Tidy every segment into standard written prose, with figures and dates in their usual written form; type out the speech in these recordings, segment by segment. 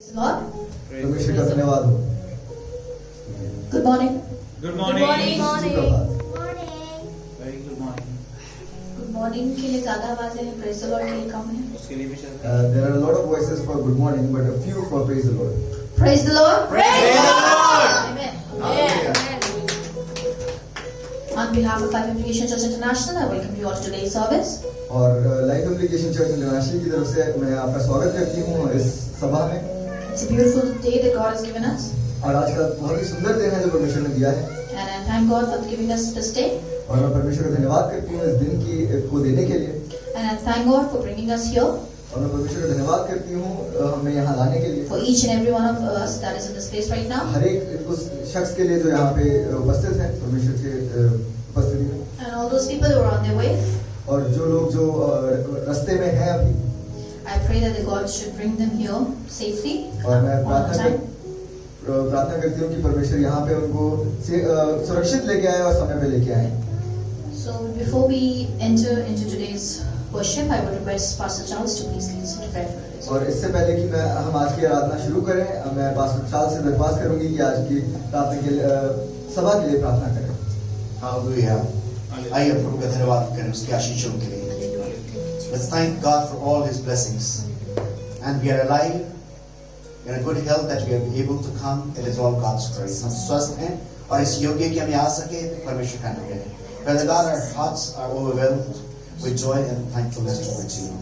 परमेश्वर का धन्यवाद हो। Good morning. Good morning. Good morning. Very good morning. Good morning के लिए ज़्यादा आवाज़ें हैं, praise the Lord के लिए कम है. उसके लिए भी चलते हैं. There are a lot of voices for good morning, but a few for praise the Lord. Praise the Lord. Praise the Lord. Amen. Hallelujah. On behalf of Life Implication Church International, I welcome you all to today's service. और life application church international की तरफ से मैं आपका स्वागत करती हूँ इस सभा में. It's a beautiful day that God has given us, और आज का बहुत ही सुंदर दिन है जो परमेश्वर ने दिया है. and I thank God for giving us this day, और मैं परमेश्वर का धन्यवाद करती हूँ इस दिन को देने के लिए. and I thank God for bringing us here, और मैं परमेश्वर का धन्यवाद करती हूँ हमें यहाँ लाने के लिए. for each and every one of us that is in this place right now, हर एक उस शख्स के लिए जो यहाँ पे उपस्थित है परमेश्वर के उपस्थिति में. and all those people who are on their way. और जो लोग जो रास्ते में हैं अभी. I pray that the God should bring them here safely और मैं on time. प्रार्थना करती हूँ कि परमेश्वर यहाँ पे उनको सुरक्षित लेके आए और समय पे लेके आए. So before we enter into today's worship, I would request Pastor Charles to please lead us into prayer for today's. और इससे पहले कि हम आज की आराधना शुरू करें, मैं पास्टर चार्ल्स से दरख्वास्त करूंगी कि आज की प्रार्थना के लिए सभा के लिए प्रार्थना करें. हालेलुया. आइए प्रभु का धन्यवाद करें उसकी आशीषों के लिए. Let's thank God for all His blessings, and we are alive in a good health that we are able to come. It is all God's grace. हम स्वस्थ हैं और इस योग्य कि हम आ सके परमेश्वर का अनुग्रह है. Father God, our hearts are overwhelmed with joy and thankfulness towards you.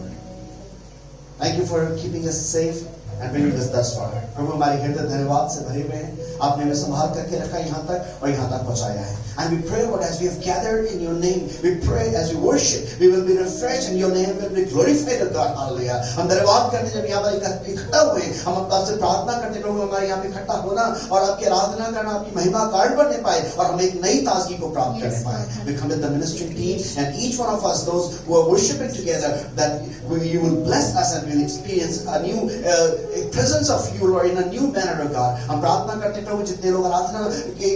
Thank you for keeping us safe and bringing us thus far. प्रभु हमारे हृदय धन्यवाद से भरे हुए हैं. आपने हमें संभाल करके रखा यहाँ तक और यहाँ तक पहुँचाया है. And we pray, Lord, as we have gathered in your name, we pray as we worship, we will be refreshed and your name will be glorified, O God. Hallelujah. हम धन्यवाद करते जब यहाँ पर इकट्ठा हुए, हम आपसे प्रार्थना करते प्रभु हमारे यहाँ पे इकट्ठा होना और आपकी आराधना करना, आपकी महिमा कार्ड बनने पाए और हम एक नई ताजगी को प्राप्त करने पाए. We come with the ministry team and each one of us, those who are worshiping together, that you will bless us and we will experience a new presence of you, Lord, in a new manner, O God. हम प्रार्थना करते प्रभु जितने लोग आराधना की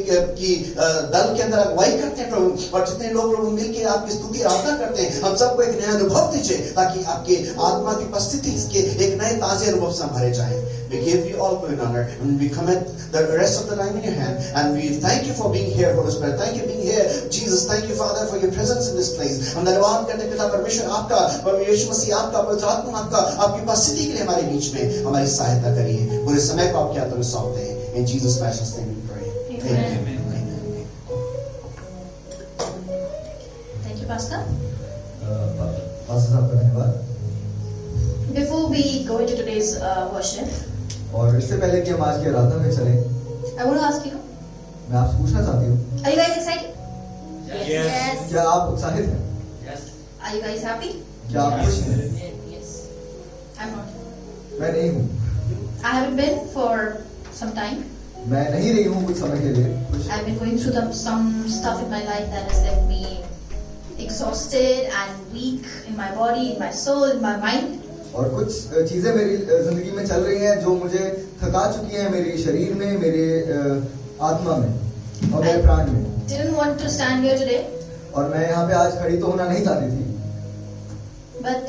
दल के अगुवाई करते हैं प्रभु और जितने लोग प्रभु मिलकर आपकी स्तुति आराधना करते हैं, हम सबको एक नया अनुभव दीजिए ताकि आपके आत्मा की उपस्थिति के एक नए ताजे अनुभव से हम भरे जाएं. We give you all glory and honor and we commit the rest of the time in your hand and we thank you for being here, Holy Spirit. Thank you for being here, Jesus. Thank you, Father, for your presence in this place. हम धन्यवाद करते हैं पिता परमेश्वर आपका, यीशु मसीह आपका, पवित्र आत्मा आपका, आपकी उपस्थिति के लिए हमारे बीच में हमारी सहायता करिए. पूरे समय को आपके हाथों में सौंपते हैं. In Jesus' precious name we pray. Amen. Amen. Pastor. Pastor साहब का धन्यवाद. Before we go into today's worship, और इससे पहले कि हम आज की आराधना में चलें, I want to ask you, मैं आपसे पूछना चाहती हूँ, are you guys excited? Yes. क्या आप उत्साहित हैं? Yes. Are you guys happy? क्या आप खुश हैं? Yes. I'm not. मैं नहीं हूँ. I haven't been for some time. मैं नहीं रही हूँ कुछ समय के लिए. I've been going through some stuff in my life that has left me exhausted and weak in my body, in my soul, in my mind. और कुछ चीजें मेरी जिंदगी में चल रही हैं जो मुझे थका चुकी हैं मेरे शरीर में, मेरे आत्मा में और मेरे प्राण में. Didn't want to stand here today. और मैं यहाँ पे आज खड़ी तो होना नहीं चाहती थी. But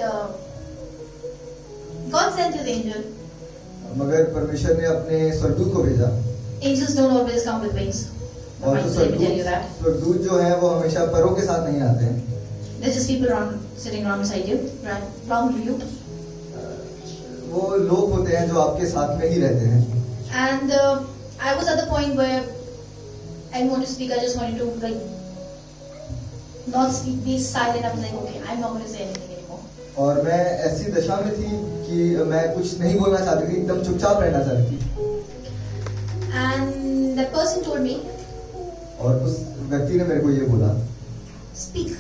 God sent His angel. मगर परमेश्वर ने अपने स्वर्गदूत को भेजा. Angels don't always come with wings. और जो Let me tell you that. स्वर्गदूत जो है वो हमेशा परों के साथ नहीं आते हैं. There's just people sitting around beside you, right? Around you. वो लोग होते हैं जो आपके साथ में ही रहते हैं. And I was at the point where I didn't want to speak. I just wanted to not speak, be silent. I was like, okay, I'm not going to say anything anymore. और मैं ऐसी दशा में थी कि मैं कुछ नहीं बोलना चाहती थी, एकदम चुपचाप रहना चाहती थी. And that person told me, और उस व्यक्ति ने मेरे को ये बोला, speak,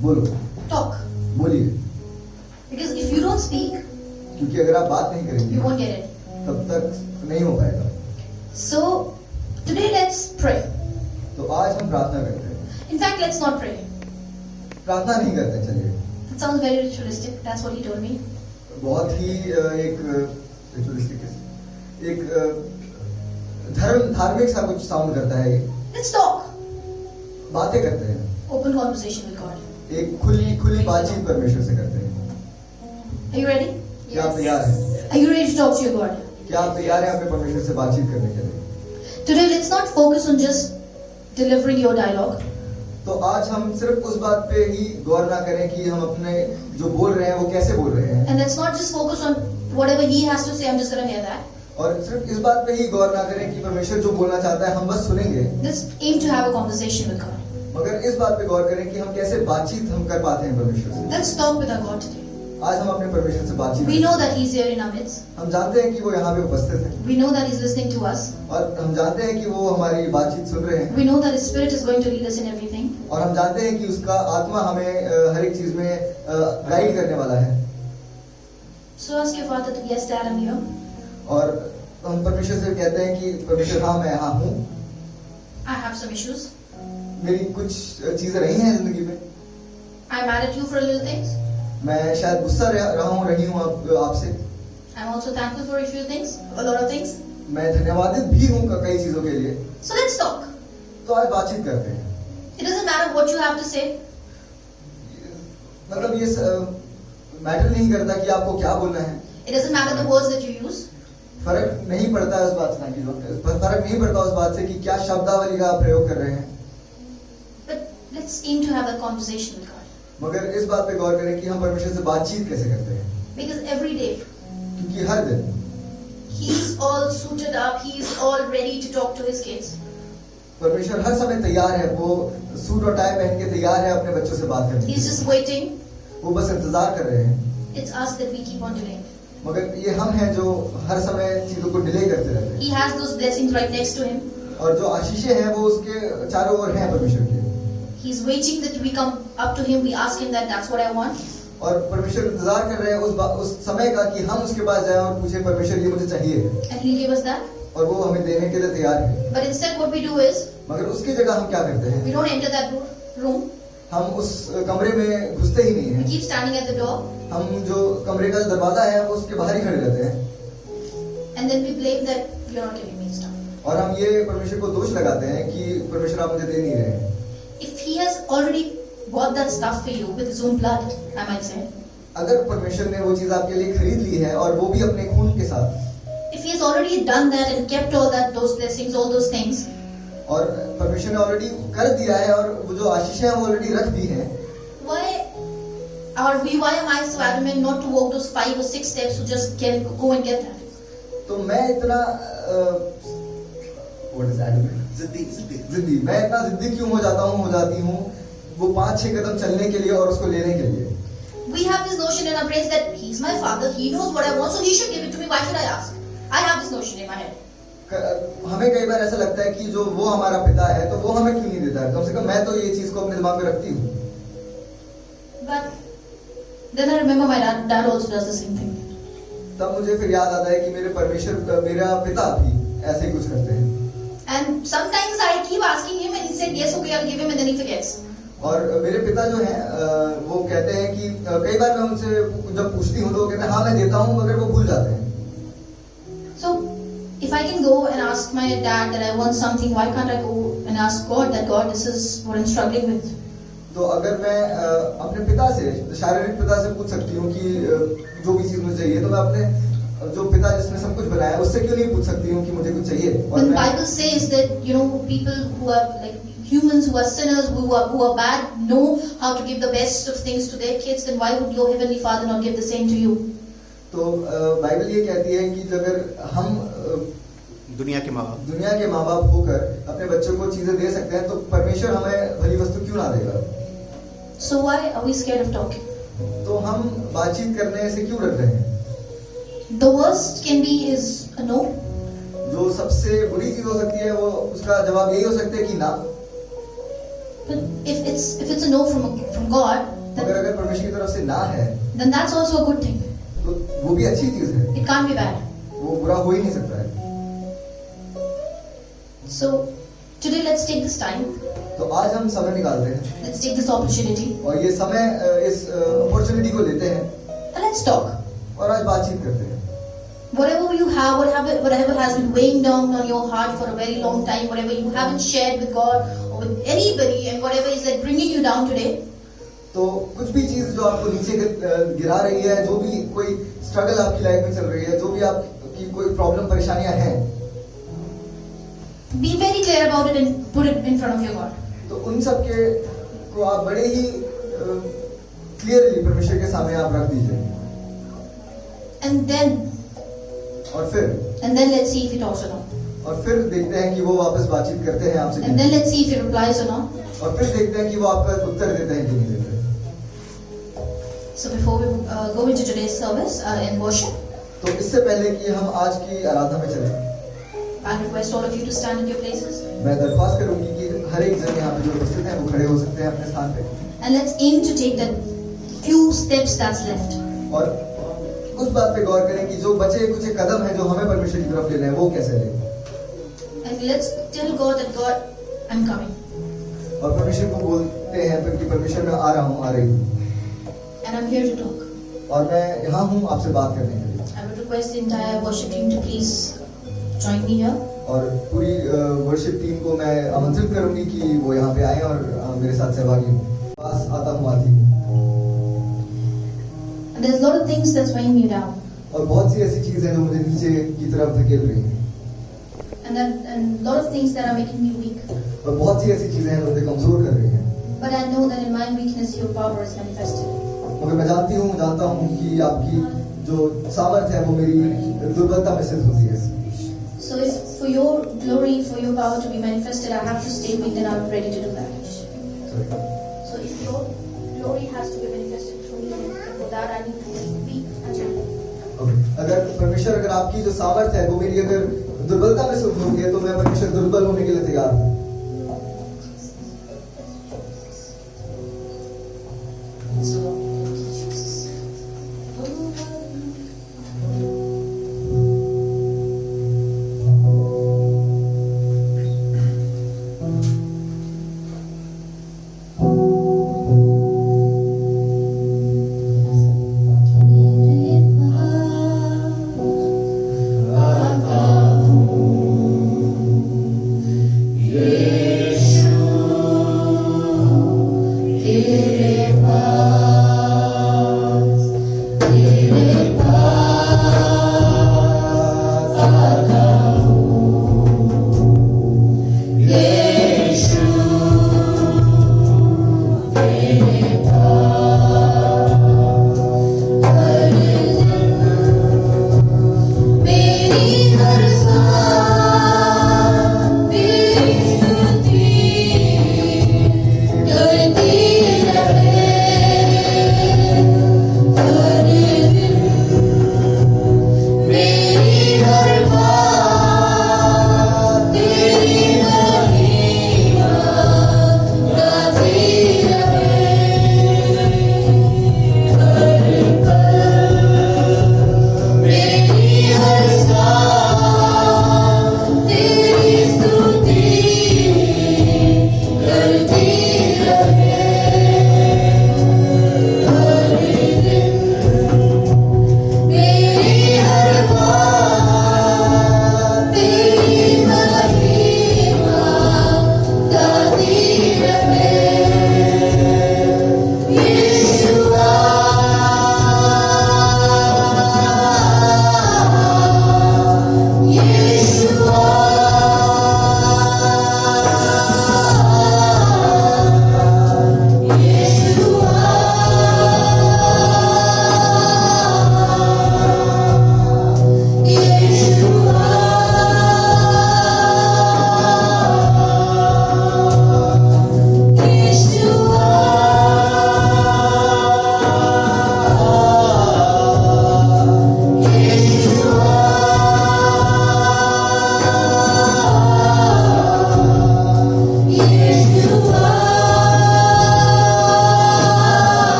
बोलो, talk. बोलिए. Because if you don't speak, क्योंकि अगर आप बात नहीं you करेंगे won't get it. तब तक नहीं हो पाएगा. So today let's pray. तो आज हम प्रार्थना करते हैं. In fact, let's not pray. प्रार्थना नहीं करते. चलिए. It sounds very ritualistic. That's what he told me. बहुत ही एक रिचुअलिस्टिक, एक धार्मिक सा कुछ साउंड करता है. Let's talk. बातें करते हैं. Open conversation with God. एक खुली बातचीत परमेश्वर से करते हैं. Are you ready? क्या आप तैयार हैं? Are you ready to talk to your God? क्या आप तैयार हैं अपने परमेश्वर से बातचीत करने के लिए? Today, let's not focus on just delivering your dialogue. तो आज हम सिर्फ उस बात पे ही गौर ना करें कि हम अपने जो बोल रहे हैं वो कैसे बोल रहे हैं, And let's not just focus on whatever he has to say, I'm just going to hear that. और सिर्फ इस बात पे ही गौर ना करें कि परमेश्वर जो बोलना चाहता है हम बस सुनेंगे, Let's aim to have a conversation with God. मगर इस बात पे गौर करें कि हम कैसे बातचीत हम कर पाते हैं परमेश्वर से। Let's talk with our God today. आज हम अपने परमेश्वर से बातचीत We know that he's here in our midst. हम जानते हैं कि वो यहाँ पे उपस्थित है, We know that he's listening to us. और हम जानते हैं कि वो हमारी बातचीत सुन रहे हैं, We know that his spirit is going to lead us in everything. और हम जानते हैं कि उसका आत्मा हमें हर एक चीज में गाइड करने वाला है। So ask your father to, yes, Dad, I'm here. और हम परमेश्वर से कहते हैं कि परमेश्वर हाँ मैं यहाँ हूँ, I have some issues. मेरी कुछ चीजें रही हैं जिंदगी में, I'm mad at you for little things. मैं शायद गुस्सा रही हूँ आपसे, I'm also thankful for a few things, a lot of things. मैं धन्यवादित भी हूँ कई चीजों के लिए। So let's talk. तो आज बातचीत करते हैं। It doesn't matter what you have to say. मतलब ये मैटर नहीं करता कि आपको क्या बोलना है, It doesn't matter the words that you use. फर्क नहीं पड़ता उस बात से, फर्क नहीं पड़ता उस बात से कि क्या शब्दावली का आप प्रयोग कर रहे हैं, But let's aim to have a conversation with God. मगर इस बात पे गौर करें कि हम परमेश्वर से बातचीत कैसे करते हैं, Because every day, क्योंकि हर दिन he's all suited up, he's all ready to talk to his kids. परमेश्वर हर समय तैयार है, वो सूट और टाई पहन के तैयार है अपने बच्चों से बात करने के He's लिए। just waiting. वो बस इंतजार कर रहे हैं, It's us that we keep on delaying. मगर ये हम हैं जो हर समय चीजों को डिले करते रहते हैं, He has those blessings right next to him. और जो आशीषें हैं वो उसके चारों ओर हैं परमेश्वर के, He's waiting that we come up to him, we ask him that that's what I want. और परमेश्वर इंतजार कर रहे हैं उस समय का कि हम उसके पास जाएं और पूछे परमेश्वर ये मुझे चाहिए, And he'll give us that. और वो हमें देने के लिए तैयार है। But instead what we do is, मगर उसकी जगह हम क्या करते हैं, we don't enter that room. हम उस कमरे में घुसते ही नहीं We हैं, keep standing at the door. हम जो कमरे का दरवाजा है वो उसके बाहर ही खड़े रहते हैं, And then we blame that you're not giving me stuff. और हम ये परमेश्वर को दोष लगाते हैं कि परमेश्वर आप मुझे दे नहीं रहे हैं। If he has already bought that stuff for you with his own blood, I might say. अगर परमेश्वर ने वो चीज आपके लिए खरीद ली है और वो भी अपने खून के साथ, If he has already done that and kept all that, those blessings, all those things, और परमेश्वर ने ऑलरेडी कर दिया है और वो जो आशीषें हैं वो ऑलरेडी रख दी हैं, why am I so adamant not to walk those 5 or 6 steps to just go and get that? तो मैं इतना what is adamant? जिद्दी मैं इतना जिद्दी क्यों हो जाती हूँ वो 5-6 कदम चलने के लिए और उसको लेने के लिए। We have this notion in our brains that he's my father, he knows what I want, so he should give it to me. Why should I ask? I have this notion in my head. हमें कई बार ऐसा लगता है कि जो वो हमारा पिता है तो वो हमें क्यों नहीं देता है, कम से कम मैं तो ये चीज को अपने दिमाग में रखती हूँ। But then I remember my dad also does the same thing. तब मुझे फिर याद आता है कि मेरा पिता भी ऐसे ही कुछ करते हैं, And sometimes I keep asking him and he said yes, okay, I'll give him, and then he forgets. और मेरे पिता जो हैं वो कहते हैं कि कई बार मैं उनसे जब पूछती हूँ तो वो कहते हैं हाँ मैं देता हूँ, मगर वो भूल जाते हैं। So if I can go and ask my dad that I want something, why can't I go and ask God that God, this is what I'm struggling with? तो अगर मैं अपने पिता से, शारीरिक पिता से पूछ सकती हूँ कि जो भी चीज मुझे चाहिए, तो मैं अपने जो पिता जिसने सब कुछ बनाया उससे क्यों नहीं पूछ सकती हूँ कि मुझे कुछ चाहिए। और When the Bible says that, you know, people who are like humans who are sinners, who are bad, know how to give the best of things to their kids, then why would your heavenly Father not give the same to you? तो Bible ये कहती है कि अगर हम दुनिया के माँ बाप होकर अपने बच्चों को चीजें दे सकते हैं तो परमेश्वर हमें भली वस्तु क्यों ना देगा। So why are we scared of talking? तो हम बातचीत करने से क्यों डर रहे हैं। The worst can be is a no. जो सबसे बुरी चीज हो सकती है वो उसका जवाब यही हो सकता है कि ना। But if it's a no from God, मगर अगर परमेश्वर की तरफ से ना है then that's also a good thing. तो वो भी अच्छी चीज है, It can't be bad. वो बुरा हो ही नहीं सकता है। So today let's take this time. तो आज हम समय निकालते हैं Let's take this opportunity और ये समय इस अपॉर्चुनिटी को लेते हैं and let's talk. और आज बातचीत करते हैं। Whatever you have, whatever has been weighing down on your heart for a very long time, whatever you haven't shared with God or with anybody, and whatever is like bringing you down today, तो कुछ भी चीज जो आपको नीचे गिरा रही है, जो भी कोई स्ट्रगल आपकी लाइफ में चल रही है, जो भी आप की कोई प्रॉब्लम परेशानियां हैं, be very clear about it and put it in front of your God. तो उन सब के को आप बड़े ही क्लियरली परमेश्वर के सामने आप रख दीजिए, And then और let's see if he talks or not. फिर देखते हैं कि वो वापस बातचीत करते हैं आपसे कि And then नहीं। let's see if he replies or not. और फिर देखते हैं कि वो आपका उत्तर देते हैं कि नहीं देते। So before we go into today's service in worship, तो इससे पहले कि हम आज की आराधना में चलें, I request all of you to stand in your places. मैं दरख्वास्त करूंगी कि हर एक जन यहाँ पे जो उपस्थित हैं वो खड़े हो सकते हैं अपने स्थान पे, And let's aim to take that few steps that's left. और उस बात पे गौर करें कि जो बचे कुछ कदम हैं जो हमें परमेश्वर की तरफ लेने हैं वो कैसे लें, And let's tell God that God, I'm coming. और परमेश्वर को बोलते हैं फिर कि परमेश्वर मैं आ रहा हूँ, आ रही हूँ, And I'm here to talk. और मैं यहाँ हूँ आपसे बात करने के लिए। I would request the entire worship team to please join me here. और पूरी वर्शिप टीम को मैं आमंत्रित करूंगी कि वो यहाँ पे आए और मेरे साथ सहभागी हों। पास आता हूँ, आती हूँ। And there's a lot of things that's weighing me down. और बहुत सी ऐसी चीजें जो मुझे नीचे की तरफ धकेल रही हैं, And a lot of things that are making me weak. और बहुत सी ऐसी चीजें हैं जो मुझे कमजोर कर रही हैं, But I know that in my weakness your power is manifested. मगर मैं जानता हूँ कि आपकी जो सामर्थ है वो मेरी दुर्बलता में सिद्ध होती है। So if for your glory, for your power to be manifested, I have to stay weak, then I'm ready to do that. So if your glory has to be manifested through me, then for that I need to be weak and strong. अगर परमेश्वर, अगर आपकी जो सामर्थ है वो मेरी अगर दुर्बलता में सिद्ध होती है तो मैं परमेश्वर दुर्बल होने के लिए तैयार हूँ। Yeah.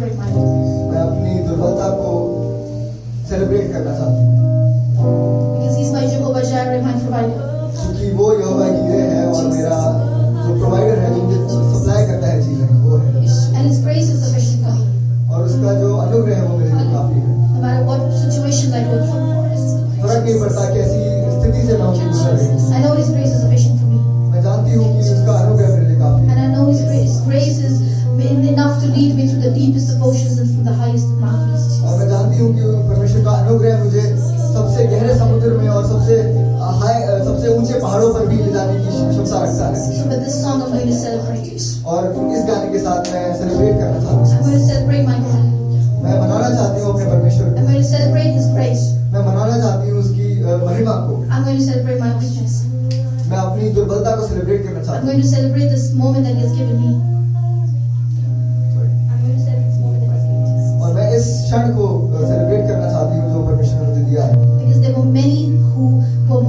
celebrate my weakness. मैं अपनी दुर्बलता को सेलिब्रेट करना चाहती हूँ, Because He's my Jehovah Jireh, my provider. क्योंकि वो यहोवा हीरे है और मेरा जो प्रोवाइडर है, जो मुझे सप्लाई करता है चीजें, वो है। And His grace is sufficient for me. और उसका जो अनुग्रह है वो मेरे लिए काफी है। No matter what situations I go through. फर्क नहीं पड़ता कैसी स्थिति से मैं उनकी गुजर रही हूँ, I know His grace is sufficient for me. मैं जानती हूँ कि उसका अनुग्रह मेरे लिए काफी है। And I know His grace is enough to lead me through the deepest of oceans and through the highest of mountains. और मैं जानती हूँ कि परमेश्वर का अनुग्रह मुझे सबसे गहरे समुद्र में और सबसे ऊंचे पहाड़ों पर भी ले जाने की क्षमता रखता है। So with this song I'm going to celebrate. और इस गाने के साथ मैं सेलिब्रेट करना चाहती I'm going to celebrate my God. हूँ, मैं मनाना चाहती हूँ अपने परमेश्वर I'm को, going to celebrate His grace. मैं मनाना चाहती हूँ उसकी महिमा को, I'm going to celebrate my weakness. मैं अपनी दुर्बलता को सेलिब्रेट करना I'm चाहती going to celebrate this moment that He has given me. हूँ I'm going to celebrate this moment that He has given me. और मैं इस क्षण को सेलिब्रेट करना चाहती हूँ जो परमेश्वर ने मुझे दिया है। Because there were many who were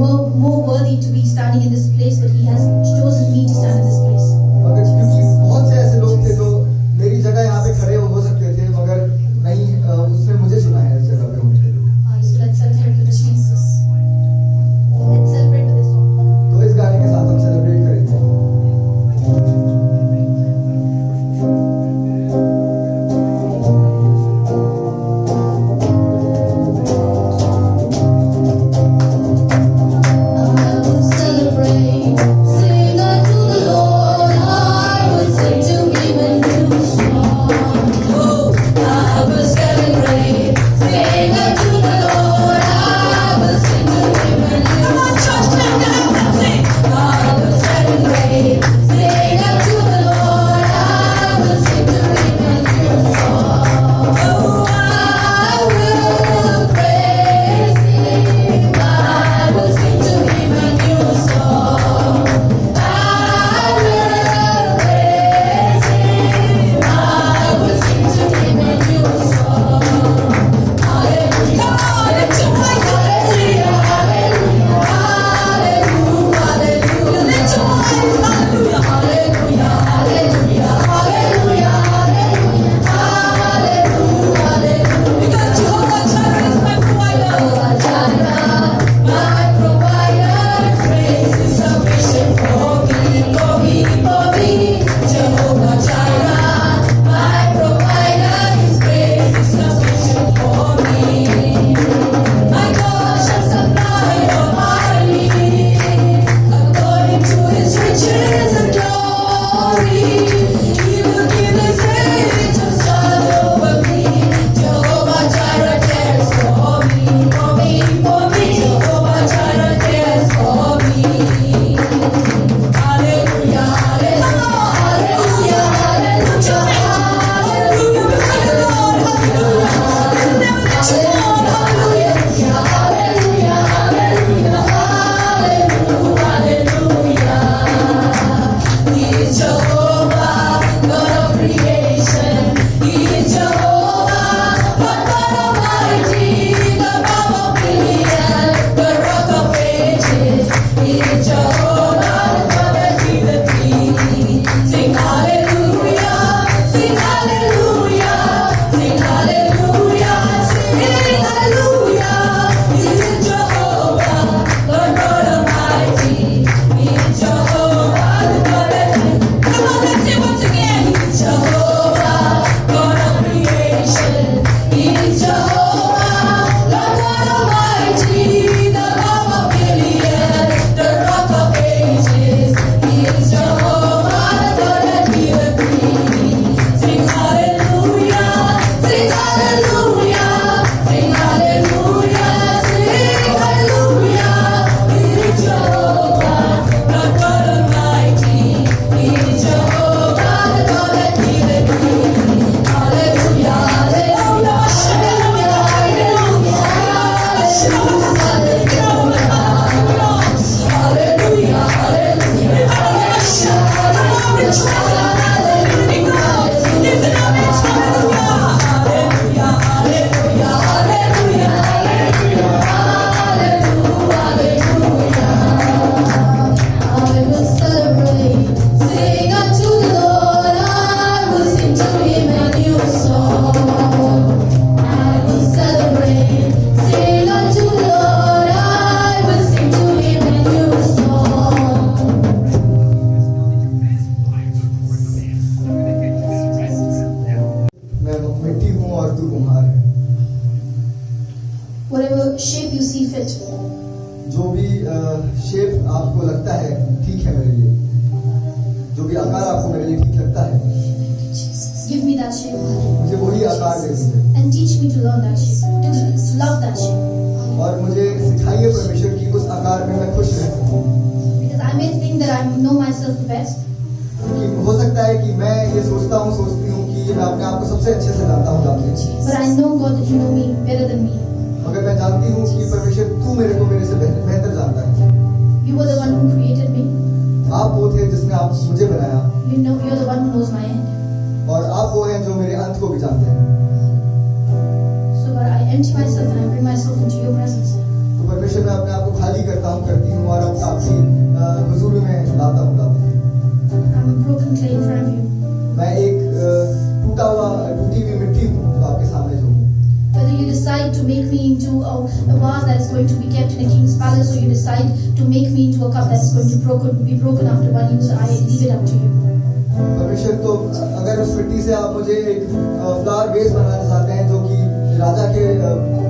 more worthy to be standing in this place, but He has chosen me to stand in this place. मगर क्योंकि बहुत से ऐसे लोग थे जो मेरी जगह यहाँ पे खड़े हो सकते थे, मगर नहीं, उसने मुझे चुना है इस जगह पे होने के लिए। So let's celebrate with this Jesus. Let's celebrate with this song. तो इस गाने के साथ हम सेलिब्रेट करेंगे। मजदूर कुम्हार है। Whatever shape you see fit. जो भी शेप आपको लगता है ठीक है मेरे लिए, जो भी आकार आपको मेरे लिए ठीक लगता है, Give me that shape. मुझे वही आकार दे दीजिए And teach me to learn that shape. To love that shape. और मुझे सिखाइए परमेश्वर की उस आकार में मैं खुश रह सकूं। Because I may think that I know myself the best. कि हो सकता है कि मैं ये सोचती हूँ कि मैं अपने आप को सबसे अच्छे से जानता हूँ But I know, God, that you know me better than me. मगर मैं जानती हूँ कि परमेश्वर तू मेरे को मेरे से बेहतर जानता है। You were the one who created me. आप वो थे जिसने आप मुझे बनाया You know, you're the one who knows my end. और आप वो हैं जो मेरे अंत को भी जानते हैं। So, God, I empty myself and I bring myself into your presence. तो परमेश्वर मैं अपने आप को खाली करती हूँ और आपकी हुजूरी में लाता हूँ। I'm a broken clay in front of you. मैं एक टूटी हुई मिट्टी हूँ तो आपके सामने जो हूँ। Whether you decide to make me into a vase that is going to be kept in a king's palace, or you decide to make me into a cup that is going to be broken after one use, I leave it up to you. परमेश्वर तो अगर उस मिट्टी से आप मुझे एक flower vase बनाना चाहते हैं जो कि राजा के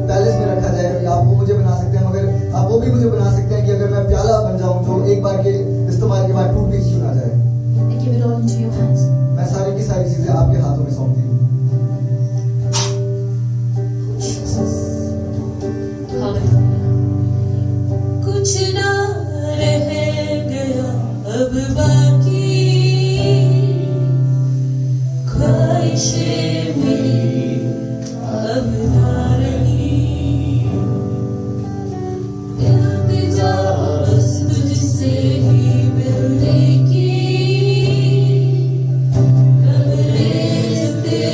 पैलेस में रखा जाए, आप वो मुझे बना सकते हैं। मगर आप वो भी मुझे बना सकते हैं कि अगर मैं प्याला बन जाऊं जो एक बार के इस्तेमाल के बाद टूट भी क्यों ना जाए। I give it all into your hands. मैं सारी की सारी चीजें आपके हाथों में सौंपती हूँ। कुछ ना रह गया अब बाकी, ख्वाहिशें मेरी अब ना रही, इल्तिजा बस तुझसे ही मिलने की, लबरेज़ तेरे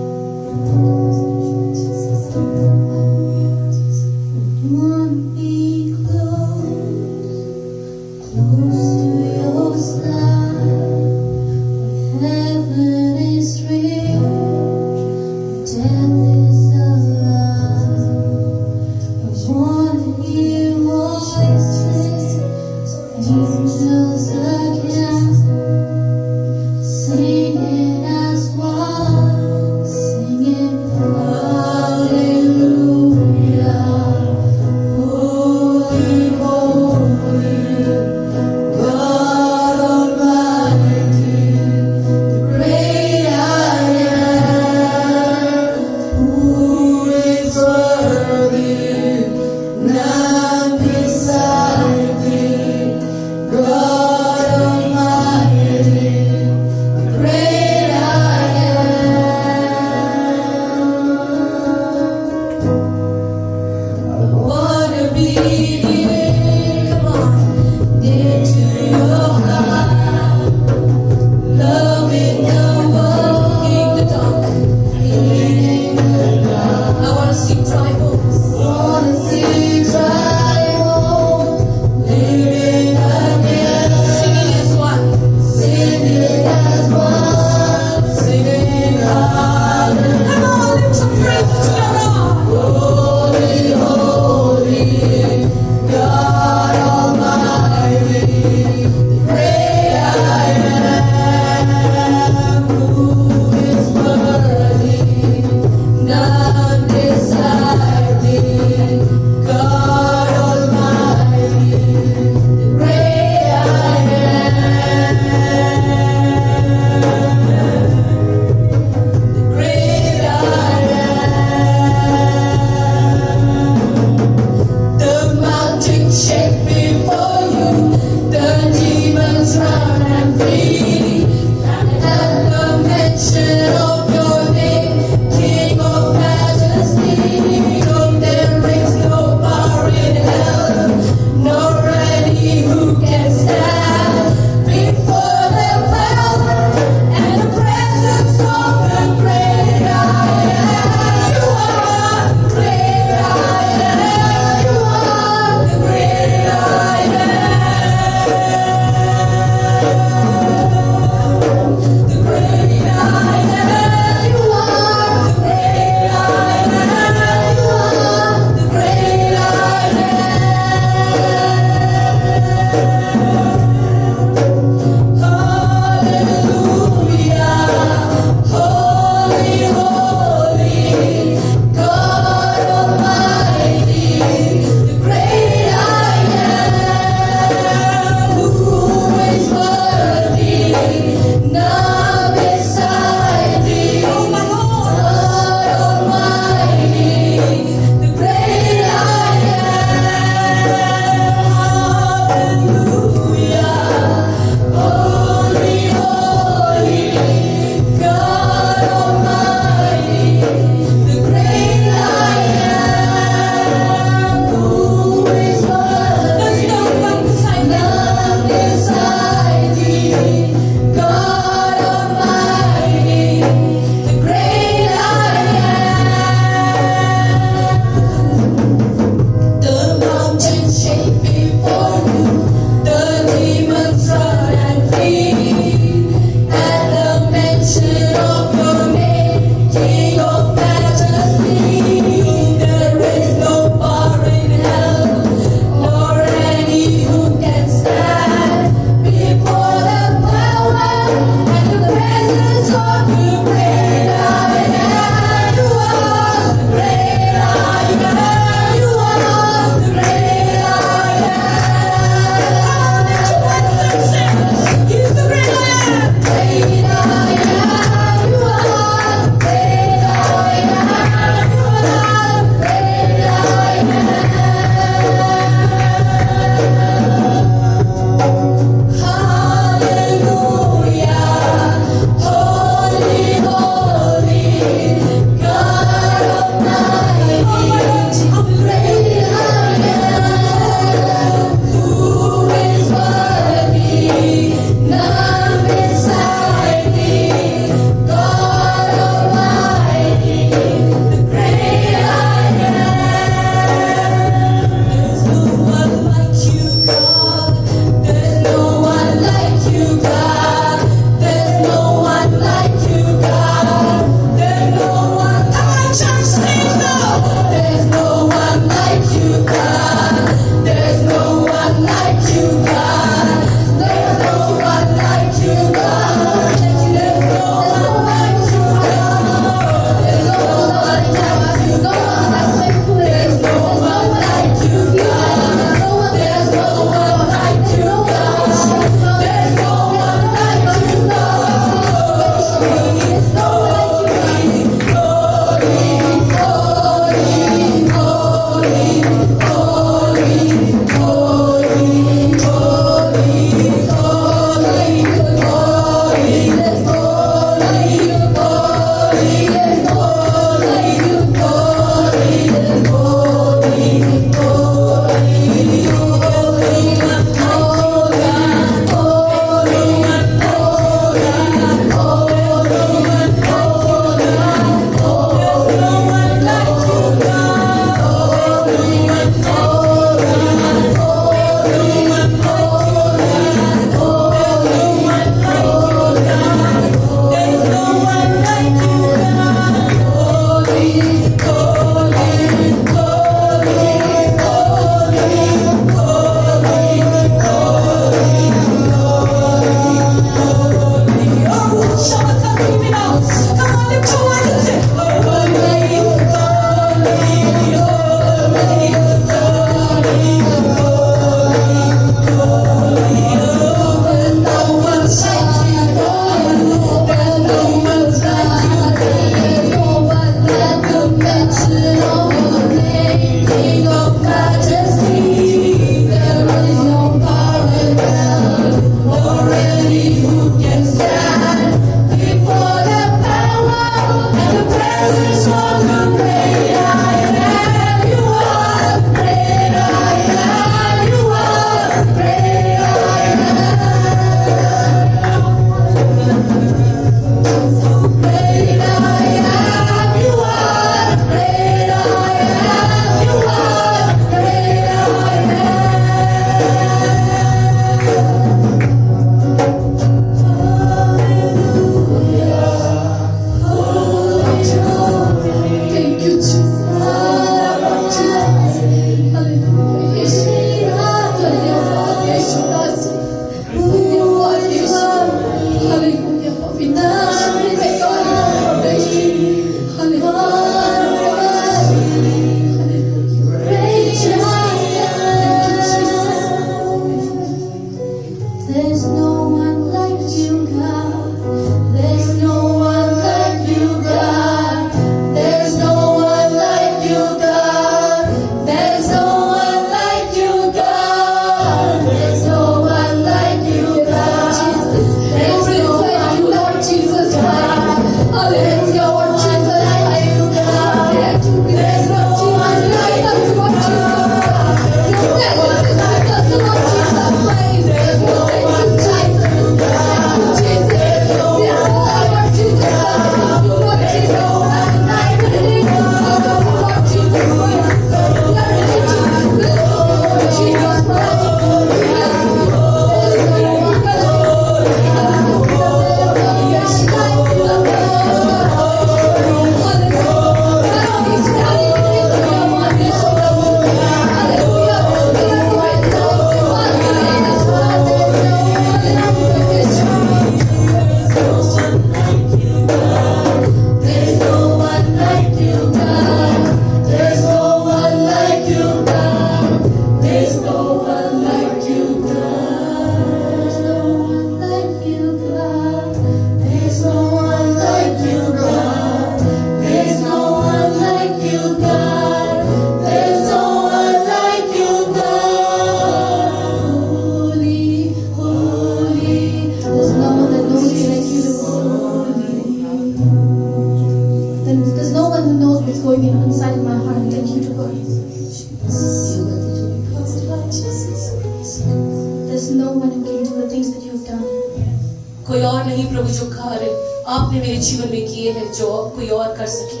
कोई और नहीं प्रभु जो कार्य आपने मेरे जीवन में किए हैं जो कोई और कर सके।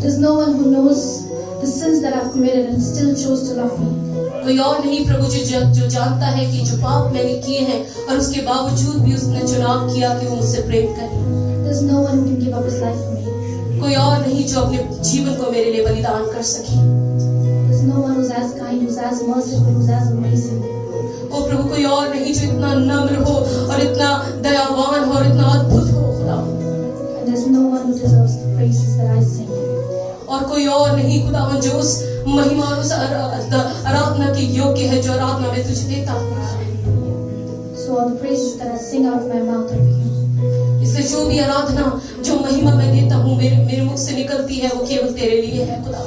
There's no one who knows the sins that I've committed and still chose to love me. कोई और नहीं प्रभु जो जानता है कि जो पाप मैंने किए हैं और उसके बावजूद भी उसने चुनाव किया कि वो मुझसे प्रेम करे। There's no one who can give up his life for me. कोई और नहीं जो अपने जीवन को मेरे लिए बलिदान कर सके। There's no one who's as kind, who's as merciful, who's as amazing. ओ प्रभु कोई और नहीं जो इतना नम्र हो और इतना दयावान हो और इतना अद्भुत हो खुदा। And there's no one who deserves the praises that I sing. और कोई और नहीं खुदावन जो उस महिमा और उस आराधना के योग्य है जो आराधना में तुझे देता हूँ। So all the praises that I sing out of my mouth are for you. इसलिए जो भी आराधना जो महिमा मैं देता हूँ मेरे मुख से निकलती है वो केवल तेरे लिए है खुदा।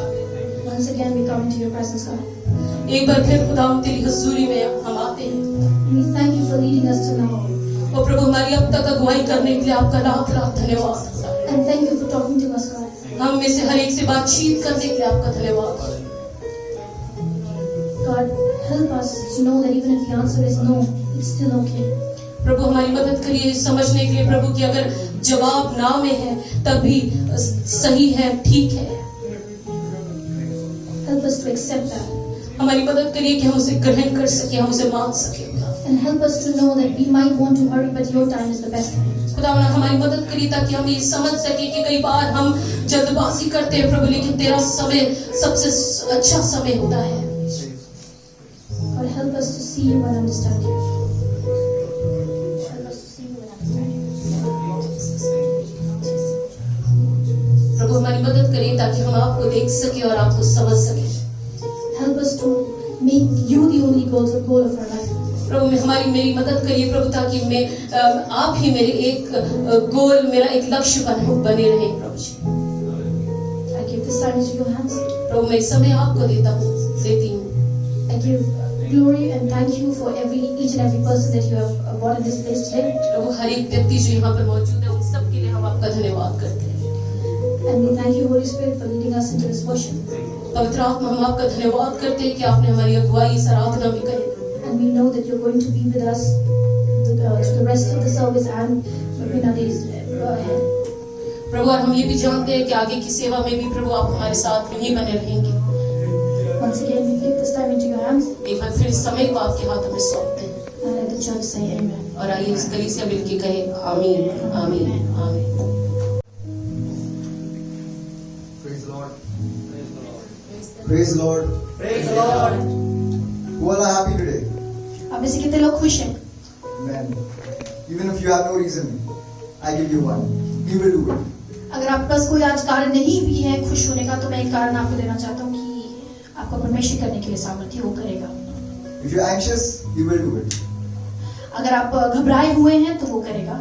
Once again we come into your presence, God. एक बार फिर खुदा तेरी हजूरी में हम आते हैं। We thank you for leading us to now. और प्रभु हमारी अब तक अगुवाई करने के लिए आपका लाख लाख धन्यवाद। And thank you for talking to us, God. हम में से हर एक से बातचीत करने के लिए आपका धन्यवाद। God, help us to know that even if the answer is no, it's still okay. प्रभु हमारी मदद करिए समझने के लिए प्रभु कि अगर जवाब ना में है तब भी सही है, ठीक है। Help us to accept that. हमारी मदद करिए कि हम उसे ग्रहण कर सके, हम उसे मान सके। And help us to know that we might want to hurry, but your time is the best time. खुदावंद हमारी मदद करिए ताकि हम ये समझ सके कि कई बार हम जल्दबाजी करते हैं प्रभु, लेकिन तेरा समय सबसे अच्छा समय होता है। God, help us to see you and understand you. Help us to see you and understand you. प्रभु हमारी मदद करिए ताकि हम आपको देख सके और आपको समझ सके। Help us to make you the only goal of our life. प्रभु मेरी मदद करिए प्रभु ताकि मैं आप ही मेरे एक गोल, मेरा एक लक्ष्य बने रहे प्रभु जी। I give this time into your hands. प्रभु मैं समय आपको देती हूँ। I give glory and thank you for each and every person that you have brought in this place today. प्रभु हर एक व्यक्ति जो यहाँ पर मौजूद है उन सब के लिए हम आपका धन्यवाद करते हैं। And we thank you, Holy Spirit, for leading us into this worship. पवित्र आत्मा हम आपका धन्यवाद करते हैं कि आपने हमारी अगुवाई इस आराधना में करी। And we know that you're going to be with us to the rest of the service and days ahead. प्रभु और हम ये भी जानते हैं कि आगे की सेवा में भी प्रभु आप हमारे साथ यहीं बने रहेंगे। Once again, we give this time into your hands. एक बार फिर इस समय को आपके हाथ में सौंपते हैं And let the church say amen. और आइए इस कलीसिया मिलके कहे आमीन आमीन आमीन। Praise the Lord. Praise the Lord. Praise the Lord. Who all are happy today? आप में से कितने लोग खुश हैं? Amen. Even if you have no reason, I give you one. He will do it. अगर आपके पास कोई आज कारण नहीं भी है खुश होने का, तो मैं एक कारण आपको देना चाहता हूँ कि आपका परमेश्वर करने के लिए सामर्थ्य वो करेगा। If you're anxious, He will do it. अगर आप घबराए हुए हैं तो वो करेगा।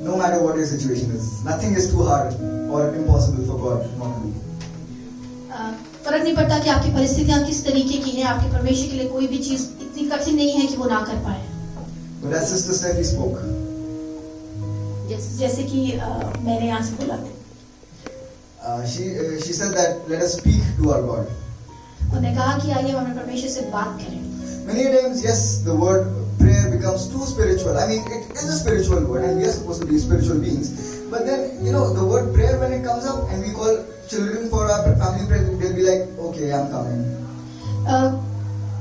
No matter what your situation is, nothing is too hard or impossible for God not to do. फर्क नहीं पड़ता कि आपकी परिस्थितियां किस तरीके की हैं, आपके परमेश्वर के लिए कोई भी चीज इतनी कठिन नहीं है कि वो ना कर पाए। But as Sister Steffi spoke, जैसे कि मैंने यहाँ से बोला, she said that let us speak to our God. उन्होंने कहा कि आइए हम अपने परमेश्वर से बात करें। Many times, yes, the word prayer becomes too spiritual. I mean, it is a spiritual word, and we are supposed to be spiritual beings. But then, the word prayer, when it comes up, and we call children for our family prayer, they'll be like, okay, I'm coming.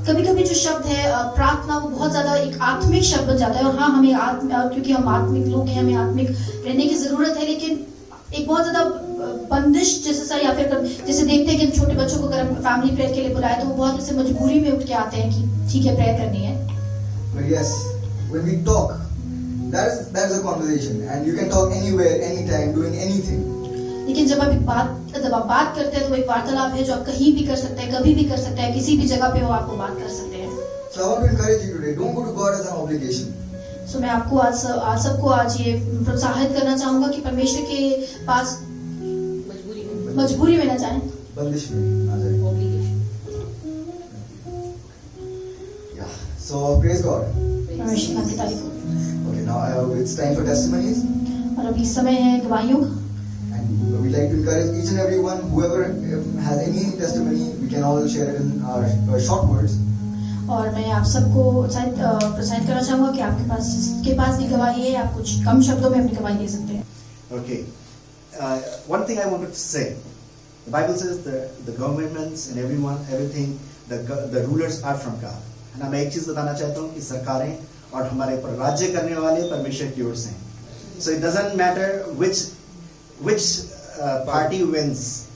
कभी-कभी जो शब्द है प्रार्थना, वो बहुत ज्यादा एक आत्मिक शब्द बन जाता है। और हाँ, हमें क्योंकि हम आत्मिक लोग हैं, हमें आत्मिक रहने की जरूरत है, लेकिन एक बहुत ज्यादा बंदिश जैसा, या फिर जैसे देखते हैं कि छोटे बच्चों को अगर हम फैमिली प्रेयर के लिए बुलाए तो वो बहुत ऐसे मजबूरी में उठ के आते हैं कि ठीक है प्रेयर करनी है। But yes, when we talk, that is a conversation, and you can talk anywhere, anytime, doing anything. लेकिन जब आप बात करते हैं तो एक वार्तालाप है जो आप कहीं भी कर सकते हैं, कभी भी कर सकते हैं, किसी भी जगह पे हो आपको बात कर सकते हैं। So I want to encourage you today. Don't go to God as an obligation. So मैं आपको आज सबको आज ये प्रोत्साहित करना चाहूंगा कि परमेश्वर के पास मजबूरी में न जाएं, बंदिश में ना जाएं। Yeah. So praise God. परमेश्वर की तारीफ हो। Okay, now it's time for testimonies. और अभी समय है गवाहियों का। And we'd like to encourage each and everyone, whoever has any testimony, we can all share it in our short words. और मैं आप सबको प्रोत्साहित करना चाहूँगा कि आपके पास भी गवाही है, आप कुछ कम शब्दों में अपनी गवाही दे सकते हैं. Okay. One thing I wanted to say. The Bible says the governments and everything, the rulers are from God. है ना, मैं एक चीज बताना चाहता हूँ कि सरकारें और हमारे पर राज्य करने वाले परमेश्वर की ओर से हैं. So it doesn't matter which party wins,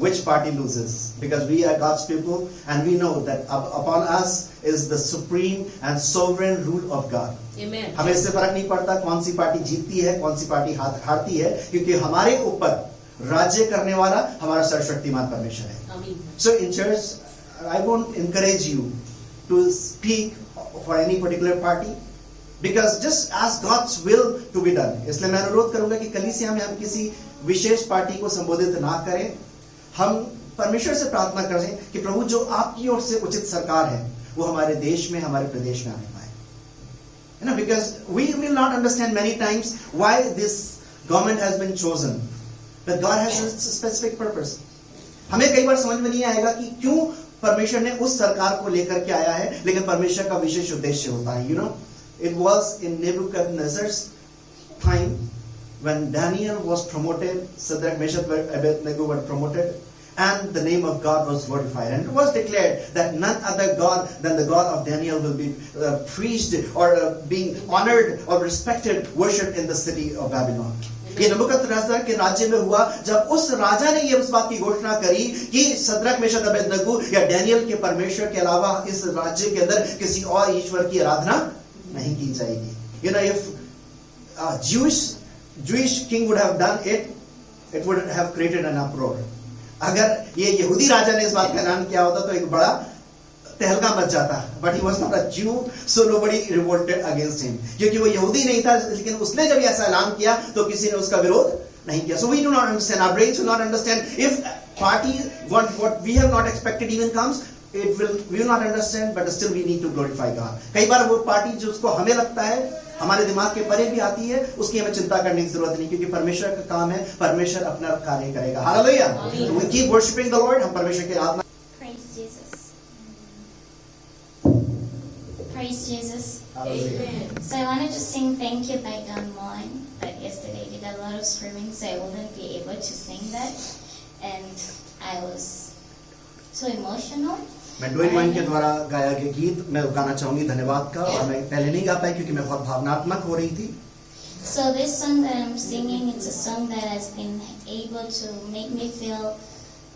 which party loses, because we are God's people and we know that upon us is the supreme and sovereign rule of God. Amen. हमें इससे फर्क नहीं पड़ता कौन सी पार्टी जीतती है, कौन सी party हारती है, क्योंकि हमारे ऊपर राज्य करने वाला हमारा सर्वशक्तिमान परमेश्वर है. Amen. So in church, I won't encourage you to speak for any particular party, because just ask God's will to be done. इसलिए मैं अनुरोध करूंगा कि कलीसिया में हम किसी विशेष पार्टी को संबोधित ना करें. हम परमेश्वर से प्रार्थना करें कि प्रभु जो आपकी ओर से उचित सरकार है वो हमारे देश में, हमारे प्रदेश में आने पाए. You know, because we will not understand many times why this government has been chosen, but God has a specific purpose. हमें कई बार समझ में नहीं आएगा कि क्यों परमेश्वर ने उस सरकार को लेकर के आया है, लेकिन परमेश्वर का विशेष उद्देश्य होता है. You know, it was in Nebuchadnezzar's time when Daniel was promoted, Shadrach, Meshach, Abednego were promoted, and the name of God was glorified. And it was declared that none other God than the God of Daniel will be preached or being honored or respected, worshipped in the city of Babylon. ये नबूकदनेस्सर के राज्य में हुआ जब उस राजा ने ये उस बात की घोषणा करी कि शद्रक, मेशक, अबेदनगो या डैनियल के परमेश्वर के अलावा इस राज्य के अंदर किसी और ईश्वर की आराधना नहीं की जाएगी. You know, if Jewish king would have done it, it would have created an uproar. अगर ये यहूदी राजा ने इस बात का ऐलान किया होता तो एक बड़ा तहलका मच जाता. But he was not a Jew, so nobody revolted against him. क्योंकि वो यहूदी नहीं था, लेकिन उसने जब ऐसा ऐलान किया तो किसी ने उसका विरोध नहीं किया. So we do not understand. Our brains will not understand. If party what we have not expected even comes, we will not understand. But still we need to glorify God. कई बार वो पार्टी जो उसको हमें लगता है हमारे दिमाग के परे भी आती है, उसकी हमें चिंता करने की जरूरत नहीं, क्योंकि परमेश्वर का काम है, परमेश्वर अपना कार्य करेगा. Hallelujah. So we keep worshiping the Lord. हम परमेश्वर की आराधना. Praise Jesus. Praise Jesus. Amen. So I wanted to sing Thank You by Don Moen, but yesterday I did a lot of screaming, so I wouldn't be able to sing that. And I was so emotional. मैं Dwayne wine के द्वारा गाया गया गीत मैं गाना चाहूंगी धन्यवाद का, और मैं पहले नहीं गा पाई क्योंकि मैं बहुत भावनात्मक हो रही थी. So this song that I'm singing, it's a song that has been able to make me feel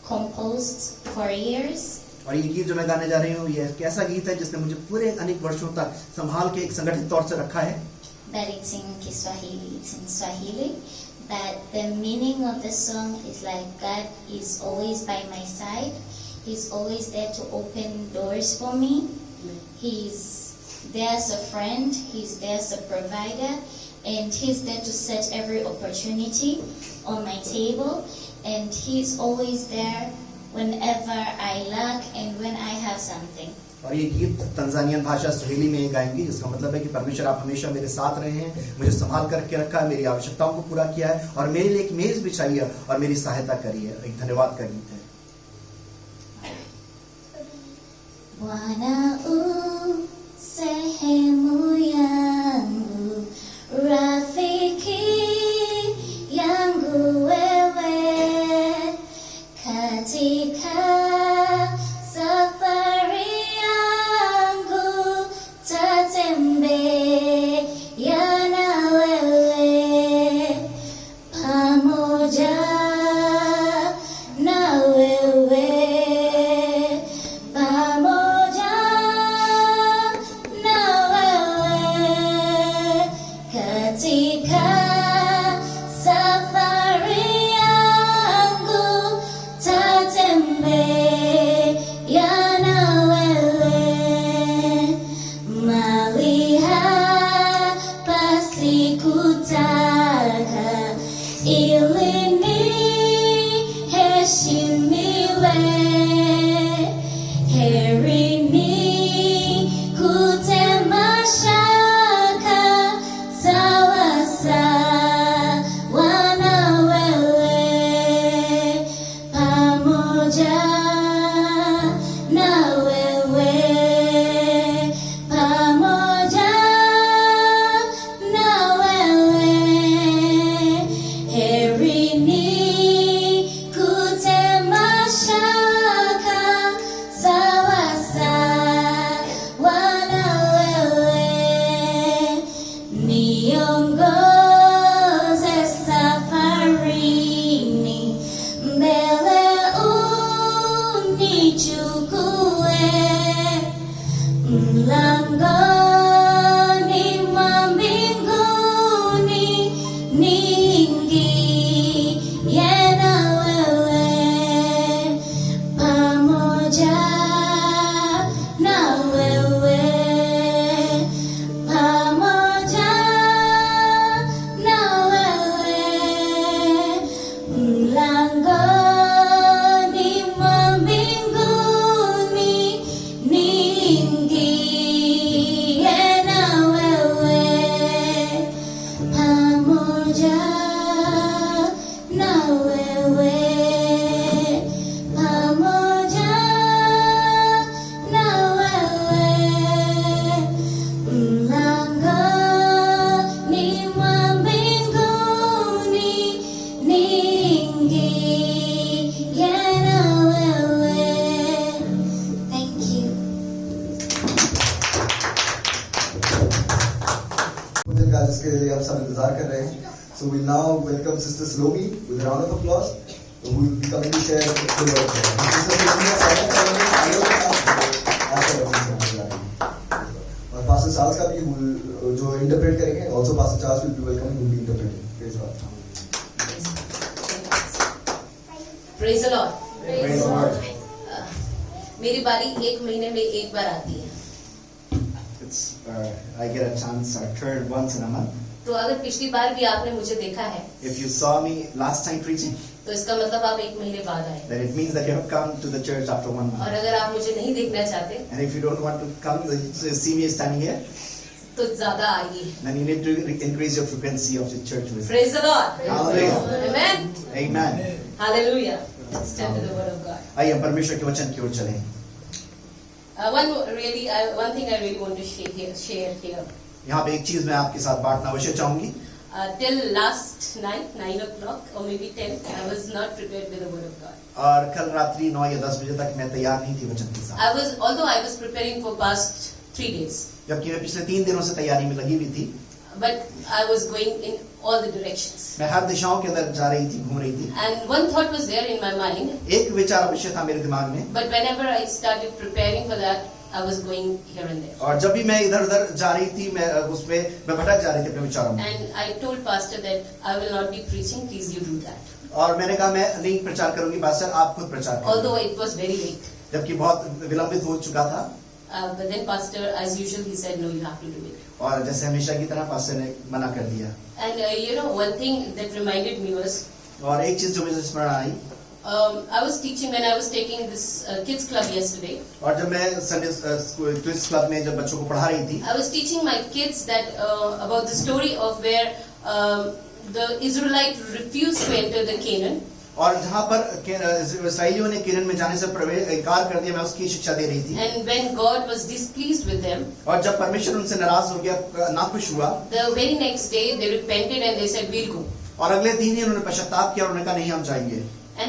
composed for years. और ये गीत जो मैं गाने जा रही हूँ ये एक ऐसा गीत है जिसने मुझे पूरे अनेक वर्षों तक संभाल के एक संगठित तौर से रखा है. That it's in Kiswahili, it's in Swahili. That the meaning of the song is like God is always by my side. He's always there to open doors for me. He's there as a friend. He's there as a provider. And He's there to set every opportunity on my table. And He's always there whenever I lack and when I have something. और ये गीत Tanzanian भाषा Swahili में गाएंगी, जिसका मतलब है कि परमेश्वर आप हमेशा मेरे साथ रहे हैं, मुझे संभाल करके रखा है, मेरी आवश्यकताओं को पूरा किया है और मेरे लिए एक मेज बिछाई है और मेरी सहायता करी है. एक धन्यवाद का गीत है. Bwana sehemu yangu, rafiki yangu wewe, katika safari yangu tatembea na wewe, pamoja na wewe. Tuongoze safarini, mbele unichukue, mlangoni mwa mbinguni niingie na wewe, pamoja na wewe, pamoja na wewe, mlangoni mwa mbinguni niingie na wewe, pamoja na wewe, pamoja na wewe, mlangoni mwa mbinguni niingie na wewe. Thank you. दिन का जिसके लिए हम सब इंतजार कर रहे हैं. So we now welcome Sister Salome with a round of applause, who will be coming to share the word. Sister Salome का स्वागत करेंगे आगे के साथ आपका वचन सुनाने जा रही हैं. और Pastor Charles का भी जो इंटरप्रेट करेंगे, also Pastor Charles will be welcoming, who will be interpreting. Praise God. Praise the Lord. Praise the Lord. मेरी बारी 1 महीने में एक बार आती है. I get a chance, a turn once in a month. तो अगर पिछली बार भी आपने मुझे देखा है If you saw me last time preaching, तो इसका मतलब आप 1 महीने बाद आए. then it means that you have come to the church after 1 और month. अगर आप मुझे नहीं देखना चाहते And if you don't want to come to see me standing here, तो ज्यादा आइए. then you need to increase your frequency of the church visit. Praise the Lord. Hallelujah. Amen. Amen. Hallelujah. Let's turn to the word of God. आइए हम परमेश्वर के वचन की ओर चलें. One thing I really want to share here. यहाँ पे एक चीज मैं आपके साथ बांटना अवश्य चाहूंगी. Till last night, 9 o'clock or maybe 10, I was not prepared with the word of God. और कल रात्रि 9 या 10 बजे तक मैं तैयार नहीं थी वचन के साथ. Although I was preparing for past 3 days, जबकि मैं पिछले 3 दिनों से तैयारी में लगी हुई थी. but I was going in all the directions. मैं हर दिशाओं के अंदर जा रही थी, घूम रही थी. And one thought was there in my mind, एक विचार अवश्य था मेरे दिमाग में. but whenever I started preparing for that, I was going here and there. और जब भी मैं इधर उधर जा रही थी, मैं भटक जा रही थी अपने विचारों में. And I told pastor that I will not be preaching, please you do that. और मैंने कहा मैं नहीं प्रचार करूंगी, पास्टर आप खुद प्रचार करें. Although it was very late. जबकि बहुत विलंबित हो चुका था. But then pastor, as usual, he said, no, you have to do it. और जैसे हमेशा की तरह पास्टर ने मना कर दिया. And one thing that reminded me was, और एक चीज जो मुझे स्मरण आई, I was teaching when I was taking this kids club yesterday. और जब मैं संडे क्विज क्लब में जब बच्चों को पढ़ा रही थी, I was teaching my kids that about the story of where the Israelite refused to enter the Canaan. और जहाँ पर इस्राएलियों ने केनन में जाने से इनकार कर दिया, मैं उसकी शिक्षा दे रही थी. And when God was displeased with them, और जब परमेश्वर उनसे नाराज हो गया, नाखुश हुआ, the very next day they repented and they said, we'll go. और अगले दिन ही उन्होंने पश्चाताप किया और उन्होंने कहा नहीं हम जाएंगे.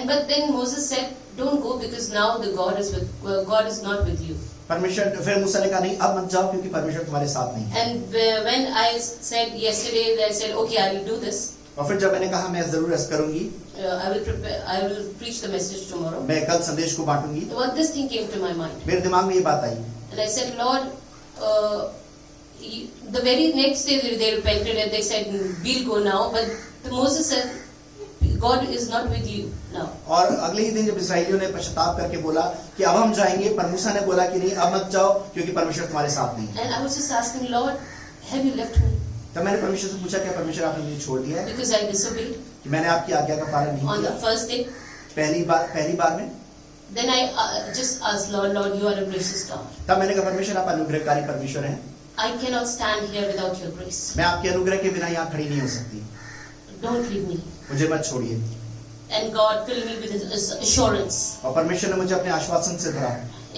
But then Moses said, don't go because now the God is not with you. परमेश्वर फिर मूसा ने कहा नहीं अब मत जाओ क्योंकि परमेश्वर तुम्हारे साथ नहीं है. And when I said yesterday, I said, okay, I will do this. और फिर जब मैंने कहा मैं जरूर ऐसा करूंगी, I will preach the message tomorrow. मैं कल संदेश को बांटूंगी, This thing came to my mind. मेरे दिमाग में ये बात आई. And I said, Lord, the very next day they repented and they said, we'll go now. But Moses said, God is not with you now. और अगले ही दिन जब इस्राएलियों ने पश्चाताप करके बोला कि अब हम जाएंगे, पर मूसा ने बोला कि नहीं अब मत जाओ क्योंकि परमेश्वर तुम्हारे साथ नहीं है. And I was just asking, Lord, have you left me? तब मैंने परमेश्वर से पूछा क्या परमेश्वर आपने मुझे छोड़ दिया है Because I disobeyed कि मैंने आपकी आज्ञा का पालन नहीं on the किया first day. पहली बार में. Then I just asked, Lord, you are a gracious God. तब मैंने कहा परमेश्वर आप अनुग्रहकारी परमेश्वर हैं, I cannot stand here without your grace. मैं आपके अनुग्रह के बिना यहाँ खड़ी नहीं हो सकती, Don't leave me. मुझे मत छोड़िए. And God filled me with His assurance. और परमेश्वर ने मुझे अपने आश्वासन से भरा.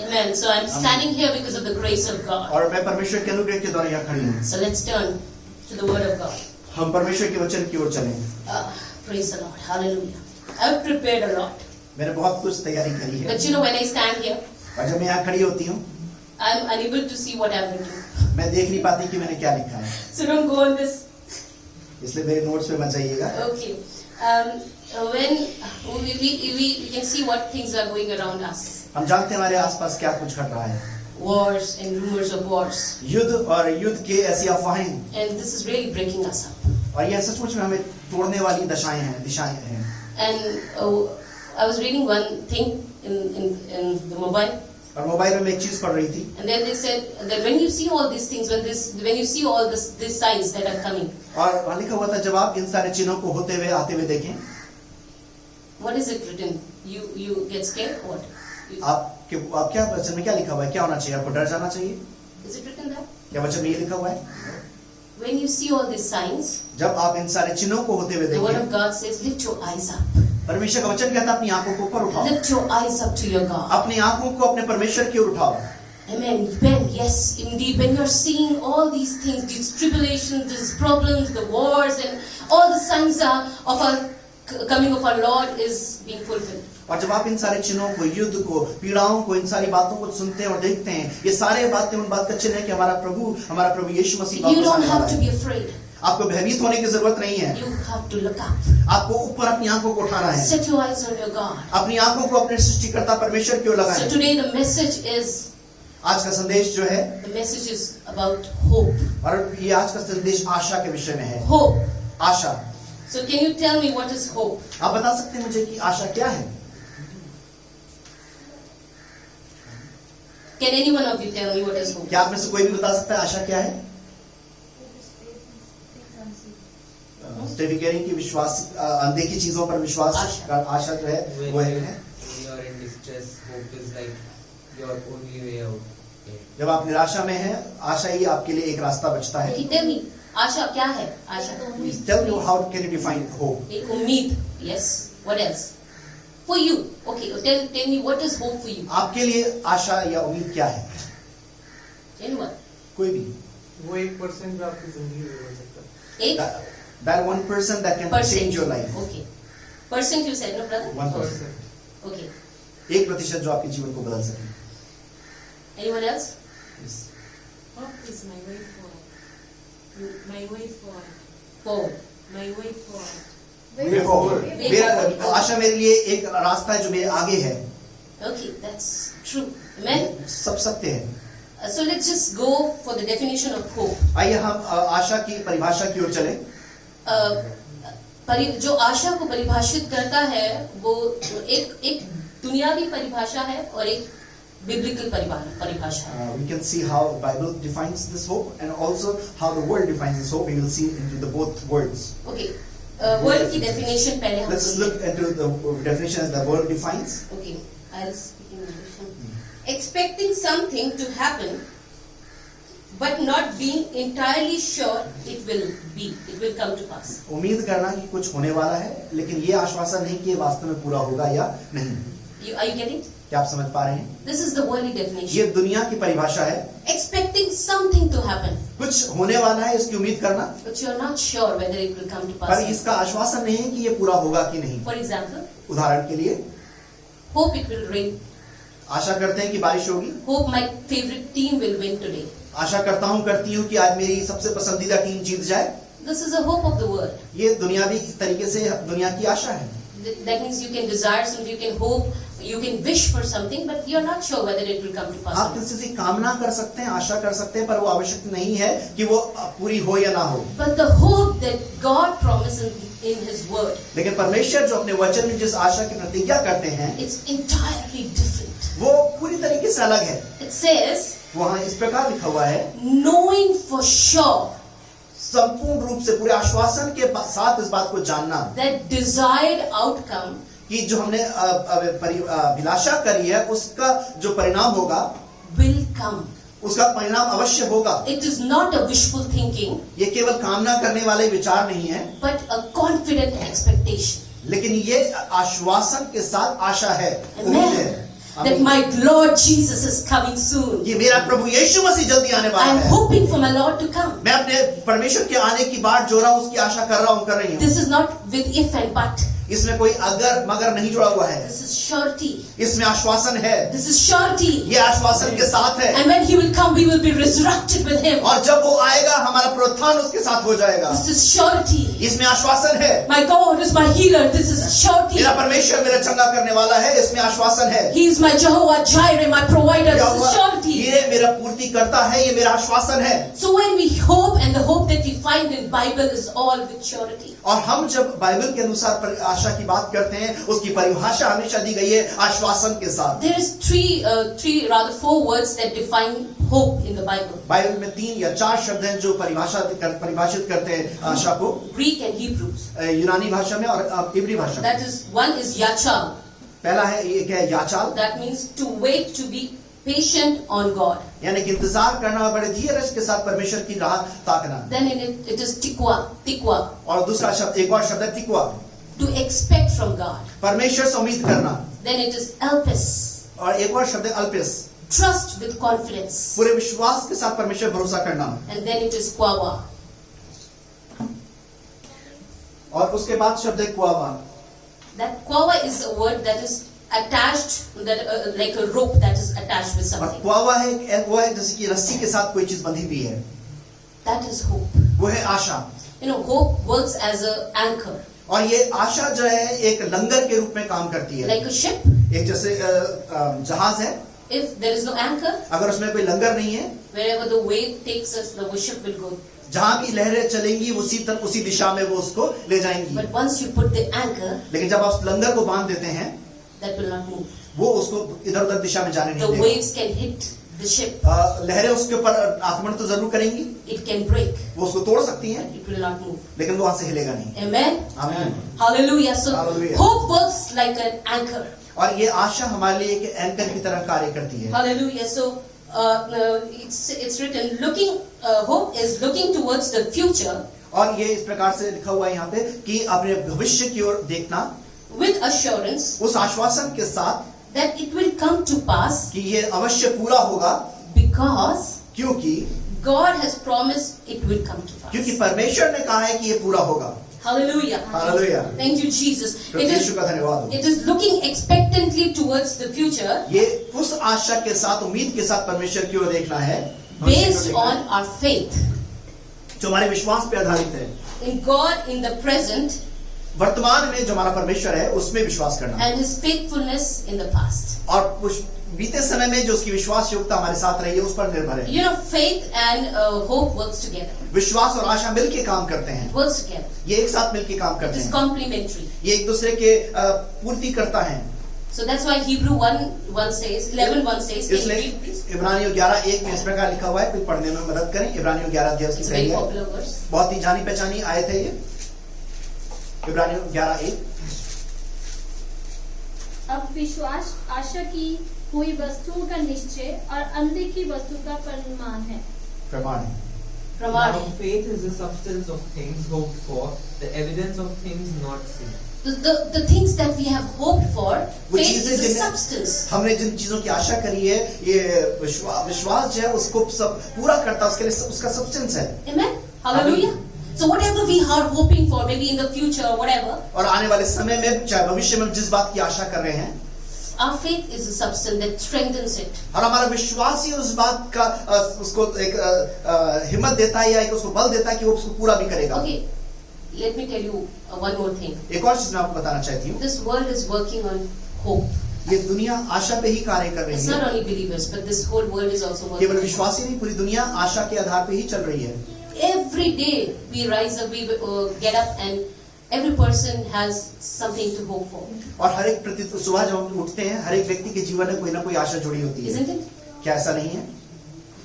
Amen. So I'm standing here because of the grace of God. और मैं परमेश्वर के अनुग्रह के द्वारा यहाँ खड़ी हूँ. So let's turn to the Word of God. हम परमेश्वर के वचन की ओर चलें. Praise the Lord. Hallelujah. I've prepared a lot. मैंने बहुत कुछ तैयारी करी है. But when I stand here, और जब मैं यहाँ खड़ी होती हूँ, I'm unable to see what I've written. मैं देख नहीं पाती कि मैंने क्या लिखा है. So don't go on this इसलिए मेरे नोट्स पे मत जाइएगा। Okay. When we can see what things are going around us. हम जानते हैं हमारे आसपास क्या कुछ घट रहा है, Wars and rumors of wars. युद्ध और युद्ध के ऐसी अफवाहें, And this is really breaking us up. और यह सचमुच में हमें तोड़ने वाली दिशाएं हैं। And I was reading one thing in the mobile. और मोबाइल में मैं एक चीज पढ़ रही थी, And then they said that when you see all these things, when you see all these signs that are coming, और वहाँ लिखा हुआ था जब आप इन सारे चिन्हों को होते हुए आते हुए देखें, what is it written? You get scared? What? आप क्या वचन में क्या लिखा हुआ है, क्या होना चाहिए, आपको डर जाना चाहिए? Is it written there? क्या वचन में ये लिखा हुआ है? When you see all these signs, जब आप इन सारे चिन्हों को होते हुए the word of देखें, God says, lift your eyes up. परमेश्वर का वचन कहता है अपनी आंखों को ऊपर उठाओ, Lift your eyes up to your God. अपनी आंखों को अपने परमेश्वर की ओर उठाओ। Amen. When, yes, indeed, when you're seeing all these things, these tribulations, these problems, the wars, and all the signs of our coming of our Lord is being fulfilled. और जब आप इन सारे चिन्हों को, युद्ध को, पीड़ाओं को, इन सारी बातों को सुनते हैं और देखते हैं, ये सारे बातें उन बात का चिन्ह है कि हमारा प्रभु यीशु मसीह You वापस don't आने have वाला to है। be afraid. आपको भयभीत होने की जरूरत नहीं है, You have to look up. आपको ऊपर अपनी आंखों को उठाना है, Set your eyes on your God. अपनी आंखों को अपने सृष्टिकर्ता परमेश्वर की ओर So लगाएं। today the message is, आज का संदेश जो है, the message is about hope. और ये आज का संदेश आशा के विषय में है। Hope. Asha. So can you tell me what is hope? आप बता सकते हैं मुझे कि आशा क्या है? Can any one of you tell me what is hope? क्या आप में से कोई भी बता सकता है आशा क्या है? स्टेफी कह रही कि विश्वास, अनदेखी चीजों पर विश्वास, आशा जो है वो है। When you are in distress, hope is like your only way out. जब आप निराशा में हैं, आशा ही आपके लिए एक रास्ता बचता है। Okay, tell me. आशा क्या है? आशा. Tell me how can you define hope? एक उम्मीद. Yes. What else? For you. Okay. Tell me what is hope for you? आपके लिए आशा या उम्मीद क्या है? Anyone? कोई भी। वो 1% जो आपकी जिंदगी में हो सकता है। एक That 1% that can change your life. Okay. Percent you said, no brother? 1%. Okay. 1% जो आपके जीवन को बदल सके। Anyone else? Hope is my way forward. My way forward. Forward. My way forward. Way forward. मेरा आशा मेरे लिए एक रास्ता है जो मेरे आगे है। Okay, that's true. Amen. सब सत्य है। So let's just go for the definition of hope. आइए हम आशा की परिभाषा की ओर चलें। जो आशा को परिभाषित करता है वो एक दुनियावी परिभाषा है और एक biblical परिभाषा है. We can see how Bible defines this hope and also how the world defines this hope. We will see into the both words. Okay. World की definition पहले हम Let's look into the definition that the world defines. Okay. I'll speak in English. Expecting something to happen, but not being entirely sure it will come to pass. उम्मीद करना कि कुछ होने वाला है, लेकिन ये आश्वासन नहीं कि ये वास्तव में पूरा होगा या नहीं. Are you getting it? क्या आप समझ पा रहे हैं? This is the worldly definition. ये दुनिया की परिभाषा है. Expecting something to happen, कुछ होने वाला है इसकी उम्मीद करना, but you are not sure whether it will come to पर pass. इसका आश्वासन नहीं है कि ये पूरा होगा कि नहीं. For example, उदाहरण के लिए hope it will rain. आशा करते हैं कि बारिश होगी. Hope my favorite team will win today. आशा करती हूँ कि आज मेरी सबसे पसंदीदा टीम जीत जाए. This is a hope of the world. ये दुनियावी तरीके से दुनिया की आशा है. That means you can desire something, you can hope, you can wish for something, but you are not sure whether it will come to pass. आप किसी से कामना कर सकते हैं, आशा कर सकते हैं, पर वो आवश्यक नहीं है कि वो पूरी हो या ना हो. But the hope that God promises in His Word, लेकिन परमेश्वर जो अपने वचन में जिस आशा की प्रतिज्ञा करते हैं, it's entirely different. वो पूरी तरीके से अलग है. It says, वहाँ इस प्रकार लिखा हुआ है, knowing for sure संपूर्ण रूप से पूरे आश्वासन के साथ इस बात को जानना that desired outcome कि जो हमने अभिलाषा करी है उसका जो परिणाम होगा, will come. उसका परिणाम अवश्य होगा. It is not a wishful thinking, ये केवल कामना करने वाले विचार नहीं है, but a confident expectation. लेकिन ये आश्वासन के साथ आशा है, उम्मीद Amen. है. That my Lord Jesus is coming soon. ये मेरा प्रभु यीशु मसीह जल्दी आने I वाला am है. hoping for my Lord to come. मैं अपने परमेश्वर के आने की बाट जो रहा हूँ, उसकी आशा कर रही हूँ. This is not with if and but. इसमें कोई अगर मगर नहीं जुड़ा हुआ है, This is surety. इसमें आश्वासन है, This is surety. ये आश्वासन के साथ है। And when he will come, we will be resurrected with him. और जब वो आएगा हमारा पुनरुत्थान उसके साथ हो जाएगा। This is surety. इसमें आश्वासन है। My God is my healer. This is surety. मेरा परमेश्वर मेरा चंगा करने वाला है, इसमें आश्वासन है। He is my Jehovah Jireh, my provider. This is surety. ये मेरा पूर्ति करता है, ये मेरा आश्वासन है। So when we hope, and the hope that we find in Bible is all with surety. और हम जब बाइबल के अनुसार आशा की बात करते हैं, उसकी परिभाषा हमेशा दी गई है आश्वासन के साथ। There is rather four words that define hope in the Bible. Bible में 3 या 4 शब्द हैं जो परिभाषित करते हैं आशा को, Greek and Hebrew. यूनानी भाषा में और इब्री भाषा में। That is, one is yachal. पहला है ये क्या है, याचाल, That means to wait, to be patient on God. यानी कि इंतजार करना, बड़े धीरज के साथ परमेश्वर की राह ताकना। Then in it is tikwa, और दूसरा शब्द, एक और शब्द है तिकवा, to expect from God. परमेश्वर से उम्मीद करना। Then it is elpis, और एक और शब्द है अल्पिस, trust with confidence. पूरे विश्वास के साथ परमेश्वर भरोसा करना। And then it is kwawa. और उसके बाद शब्द है क्वावा। That kwawa is a word that is attached, that like a rope that is attached with और something. क्वावा है वो है जैसे कि रस्सी के साथ कोई चीज बंधी हुई है, That is hope. वो है आशा। You know, hope works as a anchor, और ये आशा जो है एक लंगर के रूप में काम करती है। like a ship. एक जैसे जहाज है, If there is no anchor, अगर उसमें कोई लंगर नहीं है, wherever the wave takes us, the ship will go. जहां भी लहरें चलेंगी उसी दिशा में वो उसको ले जाएंगी। But once you put the anchor, लेकिन जब आप लंगर को बांध देते हैं, that will not move. वो उसको इधर उधर दिशा में जाने The नहीं देगा। waves can hit the ship. लहरें उसके ऊपर आक्रमण तो जरूर करेंगी, It can break, वो उसको तोड़ सकती हैं, but it will not move. लेकिन वो वहां से हिलेगा नहीं। Amen. आमीन। Hallelujah. So Hallelujah. hope works like an anchor. और ये आशा हमारे लिए एक एंकर की तरह कार्य करती है। Hallelujah. So it's written, hope is looking towards the future और ये इस प्रकार से लिखा हुआ है यहाँ पे कि अपने भविष्य की ओर देखना, with assurance उस आश्वासन के साथ that it will come to pass, कि ये अवश्य पूरा होगा, because क्योंकि God has promised it will come to pass. क्योंकि परमेश्वर ने कहा है कि ये पूरा होगा। Hallelujah. Hallelujah. Thank you, Jesus. यीशु का धन्यवाद हो। It is looking expectantly towards the future, ये उस आशा के साथ, उम्मीद के साथ परमेश्वर की ओर देखना है, based on our faith जो हमारे विश्वास पे आधारित है। in God in the present वर्तमान में जो हमारा परमेश्वर है उसमें विश्वास करना, and His faithfulness in the past. और उस बीते समय में जो उसकी विश्वास योग्यता हमारे साथ रही है उस पर निर्भर है। You know, faith and hope works together. विश्वास और आशा मिलके काम करते हैं, Works together. ये एक साथ मिलके काम It करते is हैं, complementary. ये एक दूसरे के पूर्ति करता है। So that's why Hebrew 1:1 says, 11:1 says, can you इसलिए read, please? इब्रानियों 11:1 में इस प्रकार लिखा हुआ है, कोई पढ़ने में मदद करें। इब्रानियों 11 अध्याय It's की a very पहली है, popular verse. बहुत ही जानी पहचानी आयत है ये। इब्रानियों 11:1। अब विश्वास आशा की हुई वस्तुओं का निश्चय और अनदेखी वस्तु का प्रमाण है। प्रमाण है। Praman. Now faith is the substance of things hoped for, the evidence of things not seen. The things that we have hoped for, वो faith चीजें is a जिन्हें substance. हमने जिन चीजों की आशा करी है, ये विश्वास जो है उसको सब पूरा करता है, उसके लिए उसका सब्सटेंस है। Amen. Hallelujah. So whatever we are hoping for, maybe in the future or whatever, और आने वाले समय में चाहे भविष्य में जिस बात की आशा कर रहे हैं, our faith is a substance that strengthens it. और हमारा विश्वास ही उस बात का उसको एक हिम्मत देता है या एक उसको बल देता है कि वो उसको पूरा भी करेगा। Okay, let me tell you one more thing. एक और चीज मैं आपको बताना चाहती हूँ, This world is working on hope. ये दुनिया आशा पे ही कार्य कर It's रही not है। only believers, but this whole world is also working. केवल विश्वासी नहीं, पूरी दुनिया आशा के आधार पे ही चल रही है। Every day we rise up, we get up, and every person has something to hope for. और हर एक सुबह जब हम उठते हैं, हर एक व्यक्ति के जीवन में कोई ना कोई आशा जुड़ी होती है। Isn't it? क्या ऐसा नहीं है?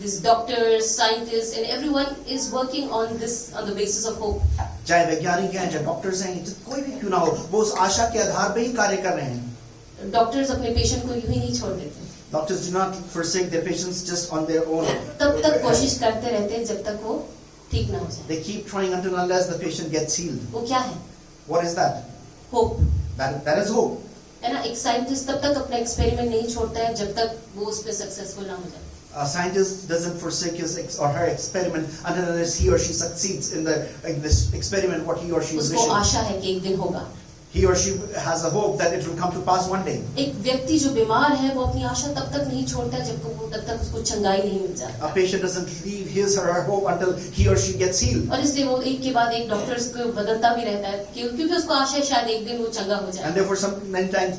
These doctors, scientists, and everyone is working on this on the basis of hope. चाहे वैज्ञानिक हैं, चाहे डॉक्टर्स हैं, कोई भी क्यों ना हो, वो उस आशा के आधार पे ही कार्य कर रहे हैं। Doctors अपने पेशेंट को यूं ही नहीं छोड़ देते, Doctors do not forsake their patients just on their own. तब तक कोशिश करते रहते हैं जब तक वो ठीक ना हो जाए। They keep trying until unless the patient gets healed. वो क्या है? What is that? Hope. That is hope. है ना, एक साइंटिस्ट तब तक अपना एक्सपेरिमेंट नहीं छोड़ता है जब तक वो उस पे सक्सेसफुल ना हो जाए। A scientist doesn't forsake his or her experiment unless he or she succeeds in this experiment what he or she is उसको wishing. आशा है कि एक दिन होगा। he or she has a hope that it will come to pass one day. एक व्यक्ति जो बीमार है वो अपनी आशा तब तक नहीं छोड़ता जब तक उसको चंगाई नहीं मिल जाती। A patient doesn't leave his or her hope until he or she gets healed. और इसलिए वो एक के बाद एक डॉक्टर्स को बदलता भी रहता है क्योंकि उसको आशा है शायद एक दिन वो चंगा हो जाए। And therefore, many times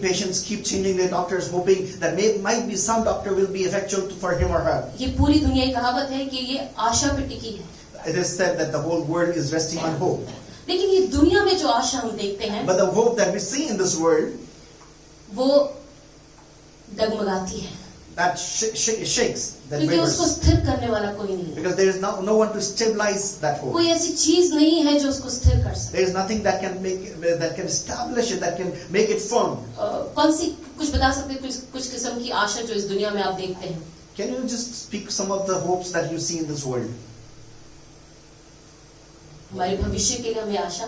patients keep changing their doctors, hoping that might be some doctor will be effectual for him or her. ये पूरी दुनिया की कहावत है कि ये आशा पे टिकी है। It is said that the whole world is resting on hope. लेकिन ये दुनिया में जो आशा हम देखते हैं But the hope that we see in this world, वो डगमगाती है that shakes, that क्योंकि उसको wavers, स्थिर करने वाला कोई नहीं है। because there is no one to stabilize that hope. कोई ऐसी चीज नहीं है जो उसको स्थिर कर सके। There is nothing that can establish it, that can make it firm. कौन सी कुछ बता सकते हैं कुछ किस्म की आशा जो इस दुनिया में आप देखते हैं? Can you just speak some of the hopes that you see in this world? हमारे भविष्य के लिए हमें आशा,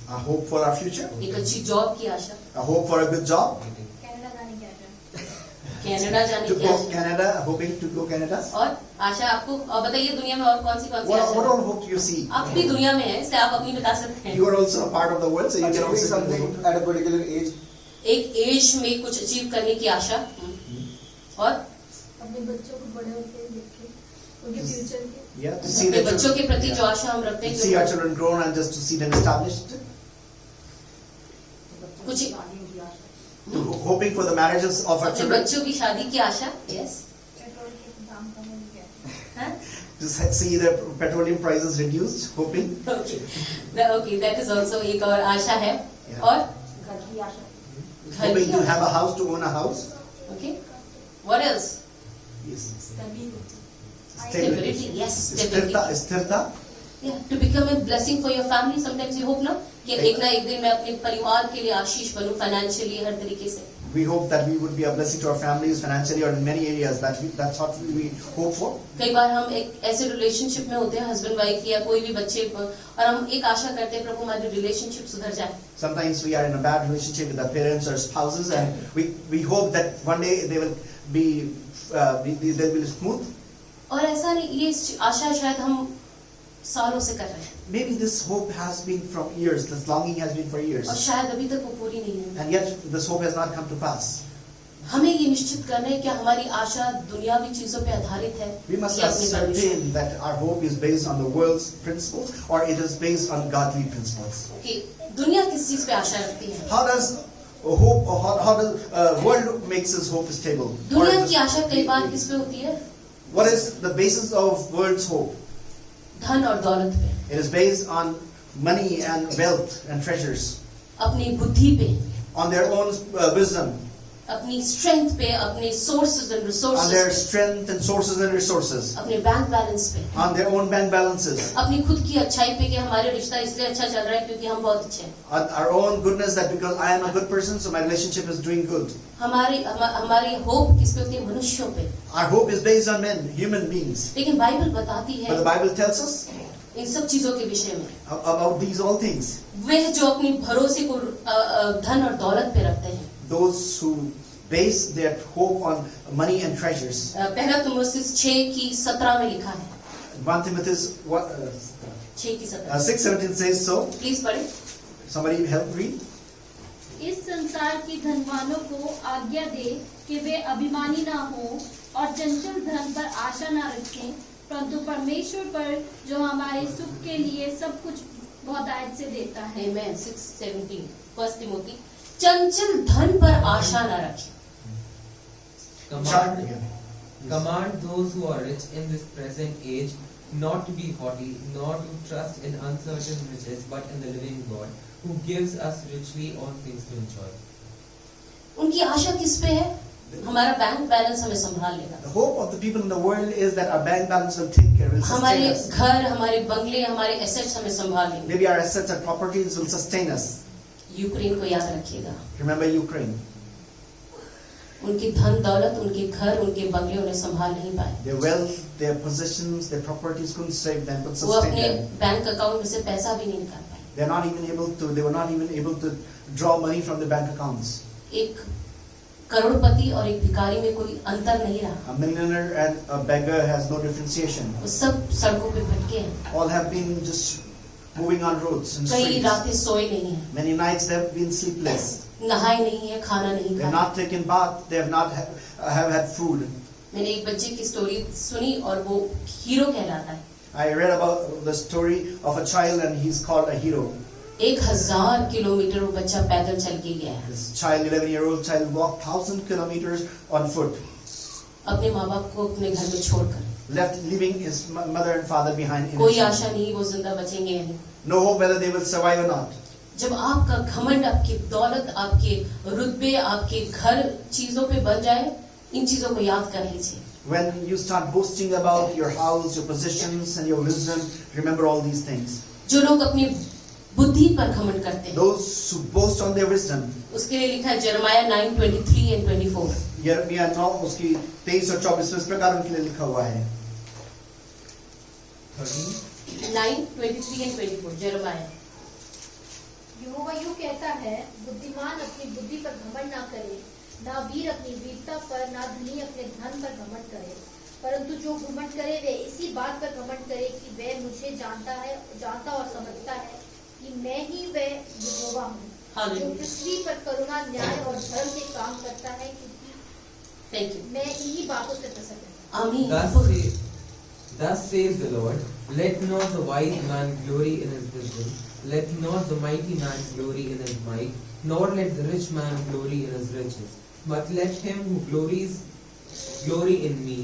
A hope for our future, एक अच्छी जॉब की आशा, a hope for a good job, Canada जाने की आशा। कनाडा जाने to की go Asha, Canada, hoping to go Canada. और आशा आपको और बताइए दुनिया में और कौन सी What आशा all है? hope do you see? आप भी दुनिया में हैं इसलिए आप अपनी बता सकते हैं। You are also a part of the world, so you can Achieving also see the something hope. at a particular age. एक एज में कुछ अचीव करने की आशा और अपने बच्चों को बड़े होते देखे उनके फ्यूचर के Yeah, to see अपने the बच्चों के प्रति yeah. जो आशा हम रखते To हैं see our children grown and just to see them established. कुछ To hoping for the marriages of our अपने children. बच्चों की शादी की आशा। यस, पेट्रोल के दाम कम हो गया। Just see the petroleum prices reduced, hoping. Okay that is also एक और आशा है। Yeah. और घर की आशा। घर Hoping की to Asha. have a house, to own a house. Okay what else? Yes. Stability. Stability, yes, stability. Sthirta. Yeah, to become a blessing for your family. Sometimes you hope ना कि एक ना एक दिन मैं अपने परिवार के लिए आशीष बनूं फाइनेंशियली हर तरीके से। We hope that we would be a blessing to our families financially or in many areas. That's what we hope for. कई बार हम एक ऐसे रिलेशनशिप में होते हैं हस्बैंड वाइफ या कोई भी बच्चे और हम एक आशा करते हैं प्रभु हमारी रिलेशनशिप सुधर जाए। Sometimes we are in a bad relationship with our parents or spouses, and we hope that one day they will they will smooth. और ऐसा नहीं, ये आशा शायद हम सालों से कर रहे हैं Maybe this hope has been from years. This longing has been for और years, शायद अभी तक वो पूरी नहीं है। and yet this hope has not come to pass. हमें ये निश्चित करना है कि हमारी आशा दुनियावी चीजों पे आधारित है We must या अपने भविष्य। ascertain that our hope is based on the world's principles or it is based on godly principles. कि दुनिया किस चीज पे आशा रखती है? How does hope, or how does world makes its hope stable? Or दुनिया is की आशा कई बार किस पे होती है? what is the basis of world's hope? धन और दौलत पे, It is based on money and wealth and treasures, अपनी बुद्धि पे, on their own wisdom, अपनी स्ट्रेंथ पे, अपने sources and on their resources, strength and sources and resources, अपने बैंक बैलेंस पे, on their own bank balances, अपनी खुद की अच्छाई पे कि हमारे रिश्ता इसलिए अच्छा चल रहा है क्योंकि हम बहुत अच्छे हैं। on our own goodness, that because I am a good person, so my relationship is doing good. हमारी होप किस पे होती है? मनुष्यों पे। Our hope is based on men, human beings. लेकिन बाइबल बताती But the है Bible tells us इन सब चीजों के विषय में about these all things. वे जो अपनी भरोसे को धन और दौलत पे रखते हैं। Those who base their hope on money and treasures. पहला तिमुथियुस 6:17 में लिखा है। 1 Timothy 6:17 6:17 says so. प्लीज पढ़े। Somebody help read. इस संसार की धनवानों को आज्ञा दे कि वे अभिमानी ना हो और चंचल धन पर आशा ना रखें, परंतु परमेश्वर पर जो हमारे सुख के लिए सब कुछ बहुतायत से देता है। आमेन। 6:17 फर्स्ट तिमोथी, चंचल धन पर आशा न रखें। Command those who are rich in this present age not to be haughty, nor to trust in uncertain riches, but in the living God, who gives us richly all things to enjoy. उनकी आशा किस पे है? हमारा bank balance हमें संभाल लेगा। The hope of the people in the world is that our bank balance will take care, will sustain हमारे us. घर, हमारे बंगले, हमारे एसेट्स हमें संभाल लेंगे। Maybe our assets and properties will sustain us. Ukraine को याद रखिएगा, Remember Ukraine. उनकी धन दौलत, उनके घर, उनके बंगले उन्हें संभाल नहीं पाए। Their wealth, their possessions, their properties couldn't save them, could वो sustain अपने them. बैंक अकाउंट में से पैसा भी नहीं निकाल पाए। They were not even able to draw money from their bank accounts. एक करोड़पति और एक भिखारी में कोई अंतर नहीं रहा। A millionaire and a beggar has no differentiation. वो सब सड़कों पे भटके हैं। All have been just moving on roads and कई streets. रातें सोए नहीं हैं, Many nights they have been sleepless. नहाए नहीं है, खाना नहीं They have खाया। not taken bath. They have not have had food. मैंने एक बच्चे की स्टोरी सुनी और वो हीरो कहलाता है। I read about the story of a child and he's called a hero. 1000 kilometre वो बच्चा पैदल चल के गया है, This child, 11-year-old child, walked 1,000 kilometers on foot, अपने माँ बाप को अपने घर में छोड़कर। leaving his mother and father behind. कोई आशा नहीं वो जिंदा बचेंगे या नहीं। No hope whether they will survive or not. जब आपका घमंड, आपकी दौलत, आपके रुतबे, आपके घर चीजों पे बन जाए, इन चीजों को याद कर लीजिए। When you start boasting about your house, your possessions, and your wisdom, remember all these things. जो लोग अपनी बुद्धि पर घमंड करते हैं, Those who boast on their wisdom. उसके लिए लिखा है जेरेमाया 9:23 and 24। यिर्मयाह 9 उसकी 23 और 24 में इस प्रकार उनके लिए लिखा हुआ है। 9:23 and 24 जेरेमाया। यहोवा यूं कहता है, बुद्धिमान अपनी बुद्धि पर घमंड ना करे, ना वीर अपनी वीरता पर, ना धनी अपने धन पर घमंड करे, परंतु जो घमंड करे वे इसी बात पर घमंड करे कि वह मुझे जानता और समझता है कि मैं ही वह यहोवा हूँ, जो हालेलुया। पृथ्वी पर करुणा, न्याय और धर्म के काम करता है, क्योंकि थैंक यू। मैं इन्हीं बातों से प्रसन्न हूँ। आमीन। Thus says the Lord, let not the wise man glory in his wisdom, let not the mighty man glory in his might, nor let the rich man glory in his riches, but let him who glory in me,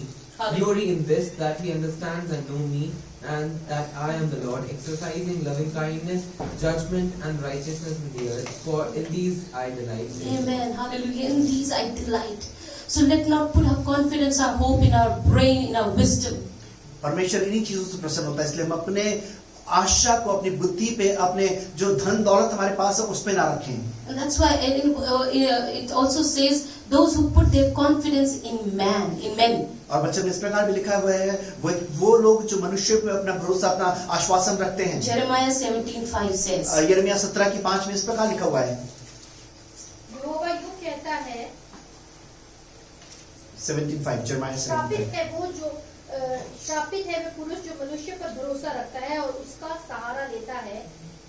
glory in this, that he understands and know me, and that I am the Lord, exercising loving kindness, judgment, and righteousness in the earth, for in these I delight. Amen. Hallelujah. In these I delight. So let not put our confidence, our hope in our brain, in our wisdom. परमेश्वर इन्हीं चीजों से प्रसन्न होता है, इसलिए हम अपने आशा को अपनी बुद्धि पे, अपने जो धन दौलत हमारे पास है उस पे ना रखें। And that's why it also says those who put their confidence in men. और वचन में इस प्रकार भी लिखा हुआ है, वो लोग जो मनुष्य पे अपना भरोसा, अपना आश्वासन रखते हैं। Jeremiah 17:5 says, यिर्मयाह 17:5 में इस प्रकार लिखा हुआ है। यहोवा यूं कहता है, 17:5 Jeremiah 17:5। श्रापित है वह पुरुष जो मनुष्य पर भरोसा रखता है और उसका सहारा लेता है,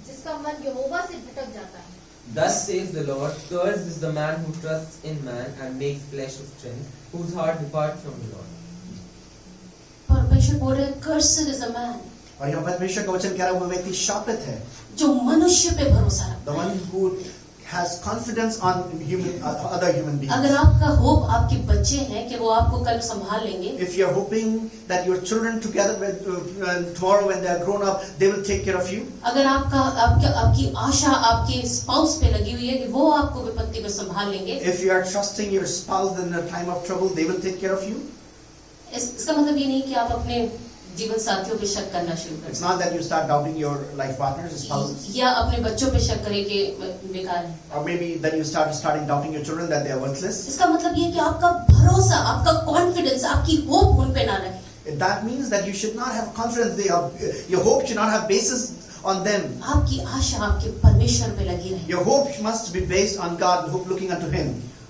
जिसका मन यहोवा से भटक जाता है। Thus says the Lord, cursed is the man who trusts in man and makes flesh of strength, whose heart departs from the Lord. परमेश्वर बोल रहे cursed is the man, और यहाँ परमेश्वर का वचन कह रहा है वो व्यक्ति शापित है। जो मनुष्य पे भरोसा रखता The one who has confidence on other human beings. अगर आपका होप आपके बच्चे हैं कि वो आपको कल संभाल लेंगे, If you are hoping that your children together with tomorrow when they are grown up they will take care of you. अगर आपकी आशा आपके स्पाउस पे लगी हुई है कि वो आपको विपत्ति में संभाल लेंगे, If you are trusting your spouse in a time of trouble, they will take care of you. इसका मतलब ये नहीं कि आप अपने जीवन साथियों पे शक करना शुरू It's करें, not that you start doubting your life partners, spouses, या अपने बच्चों पे शक करें कि बेकार है। or maybe then you starting doubting your children that they are worthless. इसका मतलब ये कि आपका भरोसा, आपका कॉन्फिडेंस, आपकी होप उन पे ना रहे। That means that you should not have confidence. Your hope should not have basis on them. आपकी आशा आपके परमेश्वर पे लगी रहे। Your hope must be based on God, hope looking unto Him.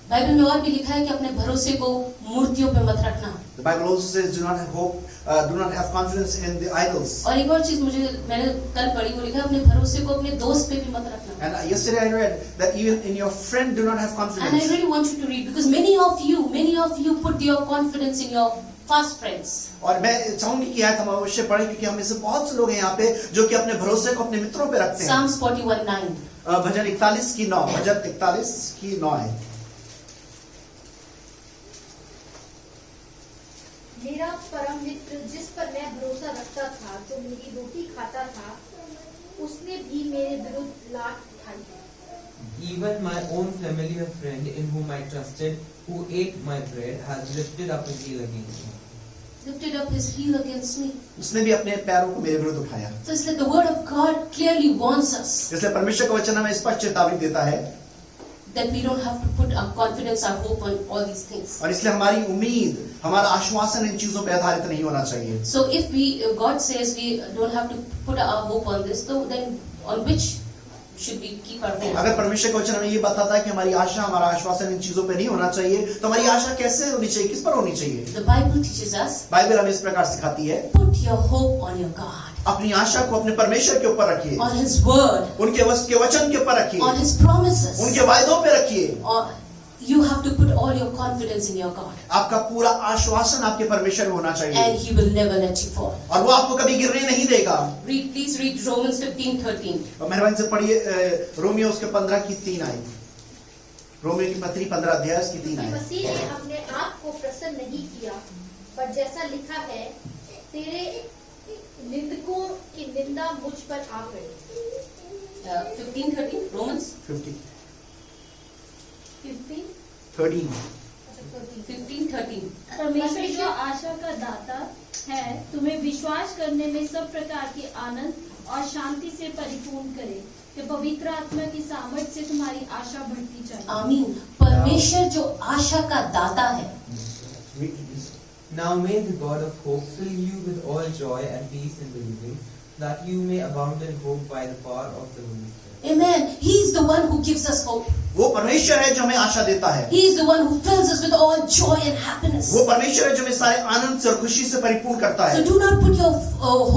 Bible में और भी लिखा है कि अपने भरोसे को मूर्तियों पे मत रखना। The Bible also says, do not have hope, do not have confidence in the idols. और एक और चीज मैंने कल पढ़ी, वो लिखा है अपने भरोसे को अपने दोस्त पे भी मत रखना। And yesterday I read that even in your friend do not have And I confidence. really want you to read because many of you put your confidence in your fast friends. और मैं चाहूंगी कि आज हम अवश्य पढ़ें, क्योंकि हम में से बहुत से लोग हैं यहाँ पे जो कि अपने भरोसे को अपने मित्रों पे रखते हैं। Psalms 41:9. भजन 41:9, भजन 41:9 है। मेरा परम मित्र जिस पर मैं भरोसा रखता था, जो मेरी रोटी खाता था, उसने भी मेरे विरुद्ध लात उठाई है। Even my own familiar friend in whom I trusted, who ate my bread, has lifted up his heel against me. Lifted up his heel against me. उसने भी अपने पैरों को मेरे विरुद्ध उठाया। So it's like the word of God clearly warns us इसलिए परमेश्वर का वचन हमें स्पष्ट चेतावनी देता है that we don't have to put our confidence, our hope on all these things. और इसलिए हमारी उम्मीद, हमारा आश्वासन इन चीजों पे आधारित नहीं होना चाहिए। So if God says we don't have to put our hope on this, so then on which should we keep our hope? अगर परमेश्वर का वचन हमें ये बताता है कि हमारी आशा, हमारा आश्वासन इन चीजों पे नहीं होना चाहिए, तो हमारी आशा कैसे होनी चाहिए, किस पर होनी चाहिए? The Bible teaches us, Bible हमें इस प्रकार सिखाती है, put your hope on your God. अपनी आशा को अपने परमेश्वर के ऊपर रखिए, on His word, उनके वचन के ऊपर रखिए, on His promises. उनके वायदों पे रखिए। Or you have to put all your confidence in your God, आपका पूरा आश्वासन आपके परमेश्वर में होना and चाहिए, He will never let you fall. और वो आपको कभी गिरने नहीं देगा। Please read Romans 15:13. और मेहरबानी से पढ़िए रोमियो उसके 15 की 3 आयत, रोमियो की पत्री 15 अध्याय उसकी 3 आयत। मसीह ने अपने आप को प्रसन्न नहीं किया, पर जैसा लिखा है, तेरे निंदकों की निंदा मुझ पर आ पड़ी। 15:13 Romans 13 15:13. परमेश्वर जो आशा का दाता है तुम्हें विश्वास करने में सब प्रकार की आनंद और शांति से परिपूर्ण करे कि पवित्र आत्मा की सामर्थ से तुम्हारी आशा बढ़ती जाए। आमीन। परमेश्वर जो आशा का दाता है, Now may the God of hope fill you with all joy and peace in believing, that you may abound in hope by the power of the Holy Spirit. Amen. He is the one who gives us hope. वो परमेश्वर है जो हमें आशा देता है, He is the one who fills us with all joy and happiness. वो परमेश्वर है जो हमें सारे आनंद से और खुशी से परिपूर्ण करता So है। do not put your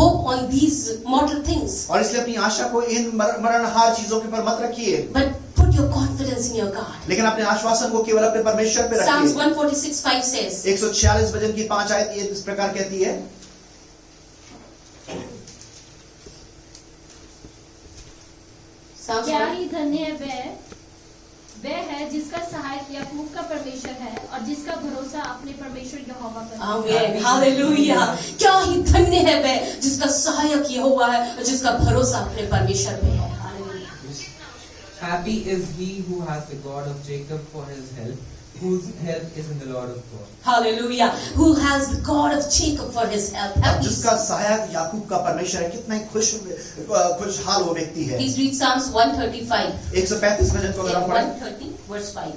hope on these mortal things, और इसलिए अपनी आशा को इन मरणहार चीजों के ऊपर मत रखिए, but put your confidence in your God. लेकिन अपने आश्वासन को केवल अपने परमेश्वर पे Psalms रखिए। 146:5 says, 146 भजन की 5 आयत ये इस प्रकार कहती है, Psalms क्या 1 ही धन्य है वह है जिसका सहायक याकूब का परमेश्वर है और जिसका भरोसा अपने परमेश्वर यहोवा पर है। Amen. Hallelujah. क्या ही धन्य है वह जिसका सहायक यहोवा है और जिसका भरोसा अपने परमेश्वर पे है। Hallelujah. Happy is he who has the God of Jacob for his help, whose help is in the Lord of God. Hallelujah. Who has the God of Jacob for his help. अब Happy. जिसका सहायक याकूब का परमेश्वर है, कितना ही खुशहाल वो व्यक्ति है। Please read Psalms 135. 135 भजन को अगर हम पढ़ें, 130 verse 5.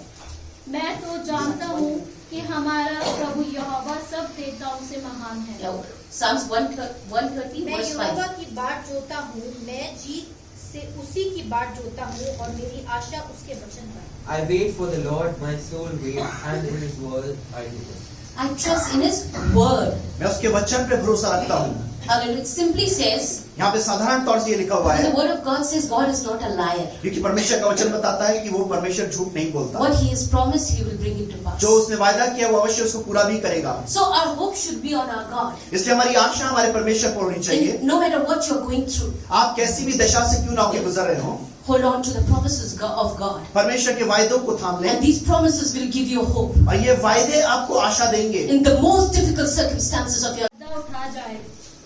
मैं तो जानता हूँ कि हमारा प्रभु यहोवा सब देवताओं से महान है। Yeah. Psalms 130 मैं verse यहोवा 5. की बाट जोता हूँ, मैं जीत से उसी की बाट जोता हूँ और मेरी आशा उसके वचन पर। I wait for the Lord, my soul waits, and in his word I delight. I trust in his word. मैं उसके वचन पे भरोसा रखता हूँ। Hallelujah. It simply says, यहाँ पे साधारण तौर से ये लिखा हुआ the है, word of God says God is not a liar. क्योंकि परमेश्वर का वचन बताता है कि वो परमेश्वर झूठ नहीं बोलता, What he has promised, he will bring it to pass. जो उसने वायदा किया वो अवश्य उसको पूरा भी करेगा। So our hope should be on our God. इसलिए हमारी आशा हमारे परमेश्वर पर होनी चाहिए। No matter what you're going through, आप कैसी भी दशा से क्यों ना होकर गुजर रहे हो, hold on to the promises of God. परमेश्वर के वायदों को थाम लें, And these promises will give you hope. और ये वायदे आपको आशा देंगे। In the most difficult circumstances of your life.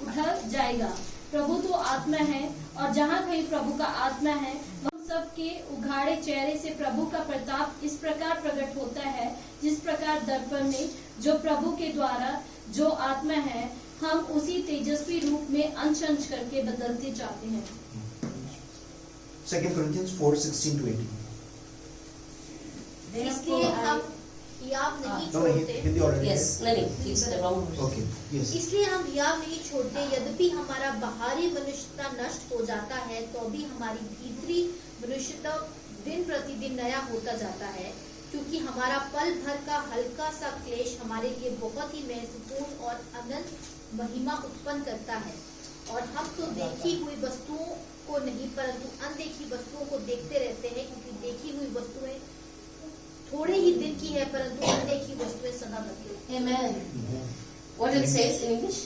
उठा जाएगा। प्रभु तो आत्मा है और जहाँ कहीं प्रभु का आत्मा है वह सबके उघाड़े चेहरे से प्रभु का प्रताप इस प्रकार प्रकट होता है, जिस प्रकार दर्पण में जो प्रभु के द्वारा जो आत्मा है हम उसी तेजस्वी रूप में अंश अंश करके बदलते जाते हैं। 2 Corinthians 4:16-18। इसलिए हम हियाव नहीं No, छोड़ते। हिंदी already Yes, है। no, it's the wrong word. Okay, yes. इसलिए हम हियाव नहीं छोड़ते, यद्यपि हमारा बाहरी मनुष्यता नष्ट हो जाता है तो भी हमारी भीतरी मनुष्यता दिन प्रतिदिन नया होता जाता है, क्योंकि हमारा पल भर का हल्का सा क्लेश हमारे लिए बहुत ही महत्वपूर्ण और अनंत महिमा उत्पन्न करता है। और हम तो देखी हुई वस्तुओं को नहीं परंतु अनदेखी वस्तुओं को देखते रहते हैं, क्योंकि देखी हुई वस्तुएं थोड़े ही दिन की है परंतु अनदेखी वस्तुएं सदा बदलती हैं। Amen. What it says in English?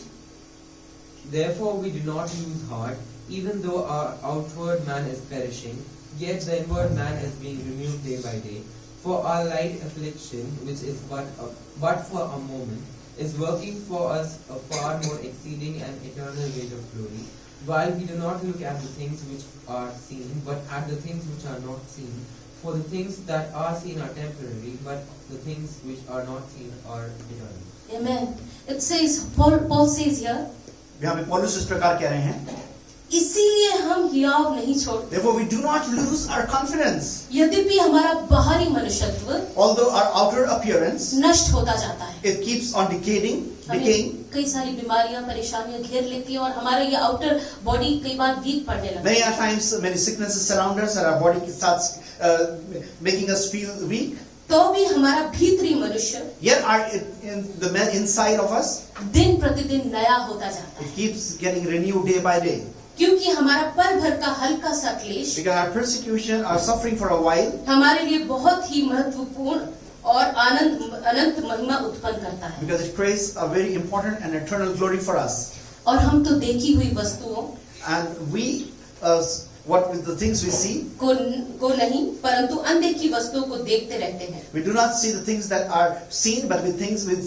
Therefore we do not lose heart, even though our outward man is perishing, yet the inward man is being renewed day by day. For our light affliction, which is but for a moment, is working for us a far more exceeding and eternal weight of glory, while we do not look at the things which are seen, but at the things which are not seen. For the things that are seen are temporary, but the things which are not seen are eternal. Amen. It says, Paul says here, यहाँ पे पौलुस इस प्रकार कह रहे हैं, इसीलिए हम हियाव नहीं छोड़ते, Therefore we do not lose our confidence, यद्यपि हमारा बाहरी मनुष्यत्व although our outer appearance नष्ट होता जाता है। it keeps on decaying. हमें कई सारी बीमारियां परेशानियां घेर लेती हैं और हमारा ये आउटर बॉडी कई बार वीक पड़ने लगता Many है। a times, many sicknesses surround us, and our body starts making us feel weak. तो भी हमारा भीतरी मनुष्य yet in the man inside of us, दिन प्रतिदिन नया होता जाता है, it keeps getting renewed day by day. क्योंकि हमारा पल भर का हल्का सा क्लेश Because our persecution, our suffering for a while, हमारे लिए बहुत ही महत्वपूर्ण और अनंत महिमा उत्पन्न करता है। because it creates a very important and eternal glory for us. और हम तो देखी हुई वस्तुओं And we, what with the things we see, को नहीं परंतु अनदेखी वस्तुओं को देखते रहते हैं, we do not see the things that are seen, but we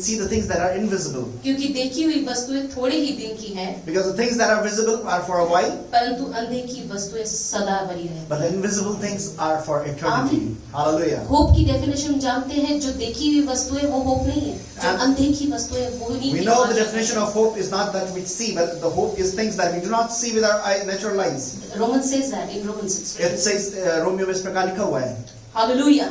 see the things that are invisible. क्योंकि देखी हुई वस्तुएं थोड़े ही दिन की हैं, Because the things that are visible are for a while, परंतु अनदेखी वस्तुएं सदा बनी रहती but the invisible things are for eternity. Hallelujah. Hope की डेफिनेशन जानते हैं, जो देखी हुई वस्तुएं वो होप नहीं है, जो And अनदेखी वस्तुएं वो नहीं। We know the definition of hope is not that we see, but the hope is things that we do not see with our natural eyes. Romans says that in Romans 6. It says, Romeo में इस प्रकार लिखा हुआ है. Hallelujah.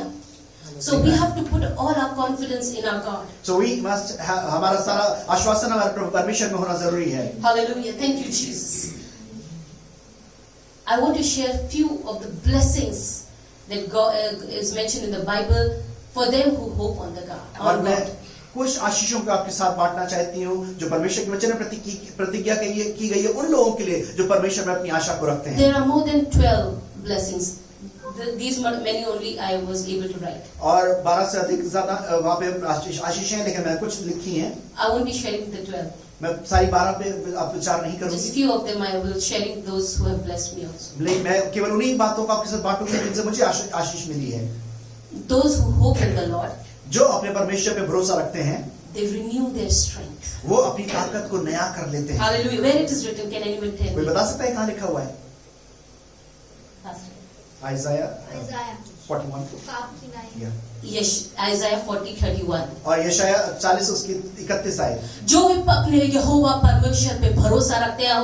So we have to put all our confidence in our God. So we must have, हमारा सारा आश्वासन हमारे परमेश्वर में होना जरूरी है. Hallelujah. Thank you, Jesus. I want to share few of the blessings that God is mentioned in the Bible for them who hope on the God. और On मैं God. कुछ आशीषों को आपके साथ बांटना चाहती हूँ जो परमेश्वर के वचन में प्रतिज्ञा की गई है उन लोगों के लिए जो परमेश्वर में अपनी आशा को रखते हैं. There are more than 12 blessings. These many only I was able to write. और 12 से अधिक ज्यादा वहाँ पे आशीषें हैं, लेकिन मैं कुछ लिखी हैं. I won't be sharing the 12. मैं सारी 12 पे आप विचार नहीं Just करूंगी. few of them I will sharing those who have blessed me also. लेकिन मैं केवल उन्हीं बातों को आपके साथ बांटूंगी जिनसे मुझे आशीष मिली है. Those who hope in the Lord, जो अपने परमेश्वर पे भरोसा रखते हैं they renew their strength. वो अपनी ताकत को नया कर लेते हैं. Hallelujah. Where it is written, can anyone tell कोई me? बता सकता है कहाँ लिखा हुआ है? Pastor. आइज़ाया Isaiah 41. Yeah. Yes, Isaiah 40:31. और यशाया 40 उसकी 31 आए. जो अपने यहोवा परमेश्वर पे भरोसा रखते हैं,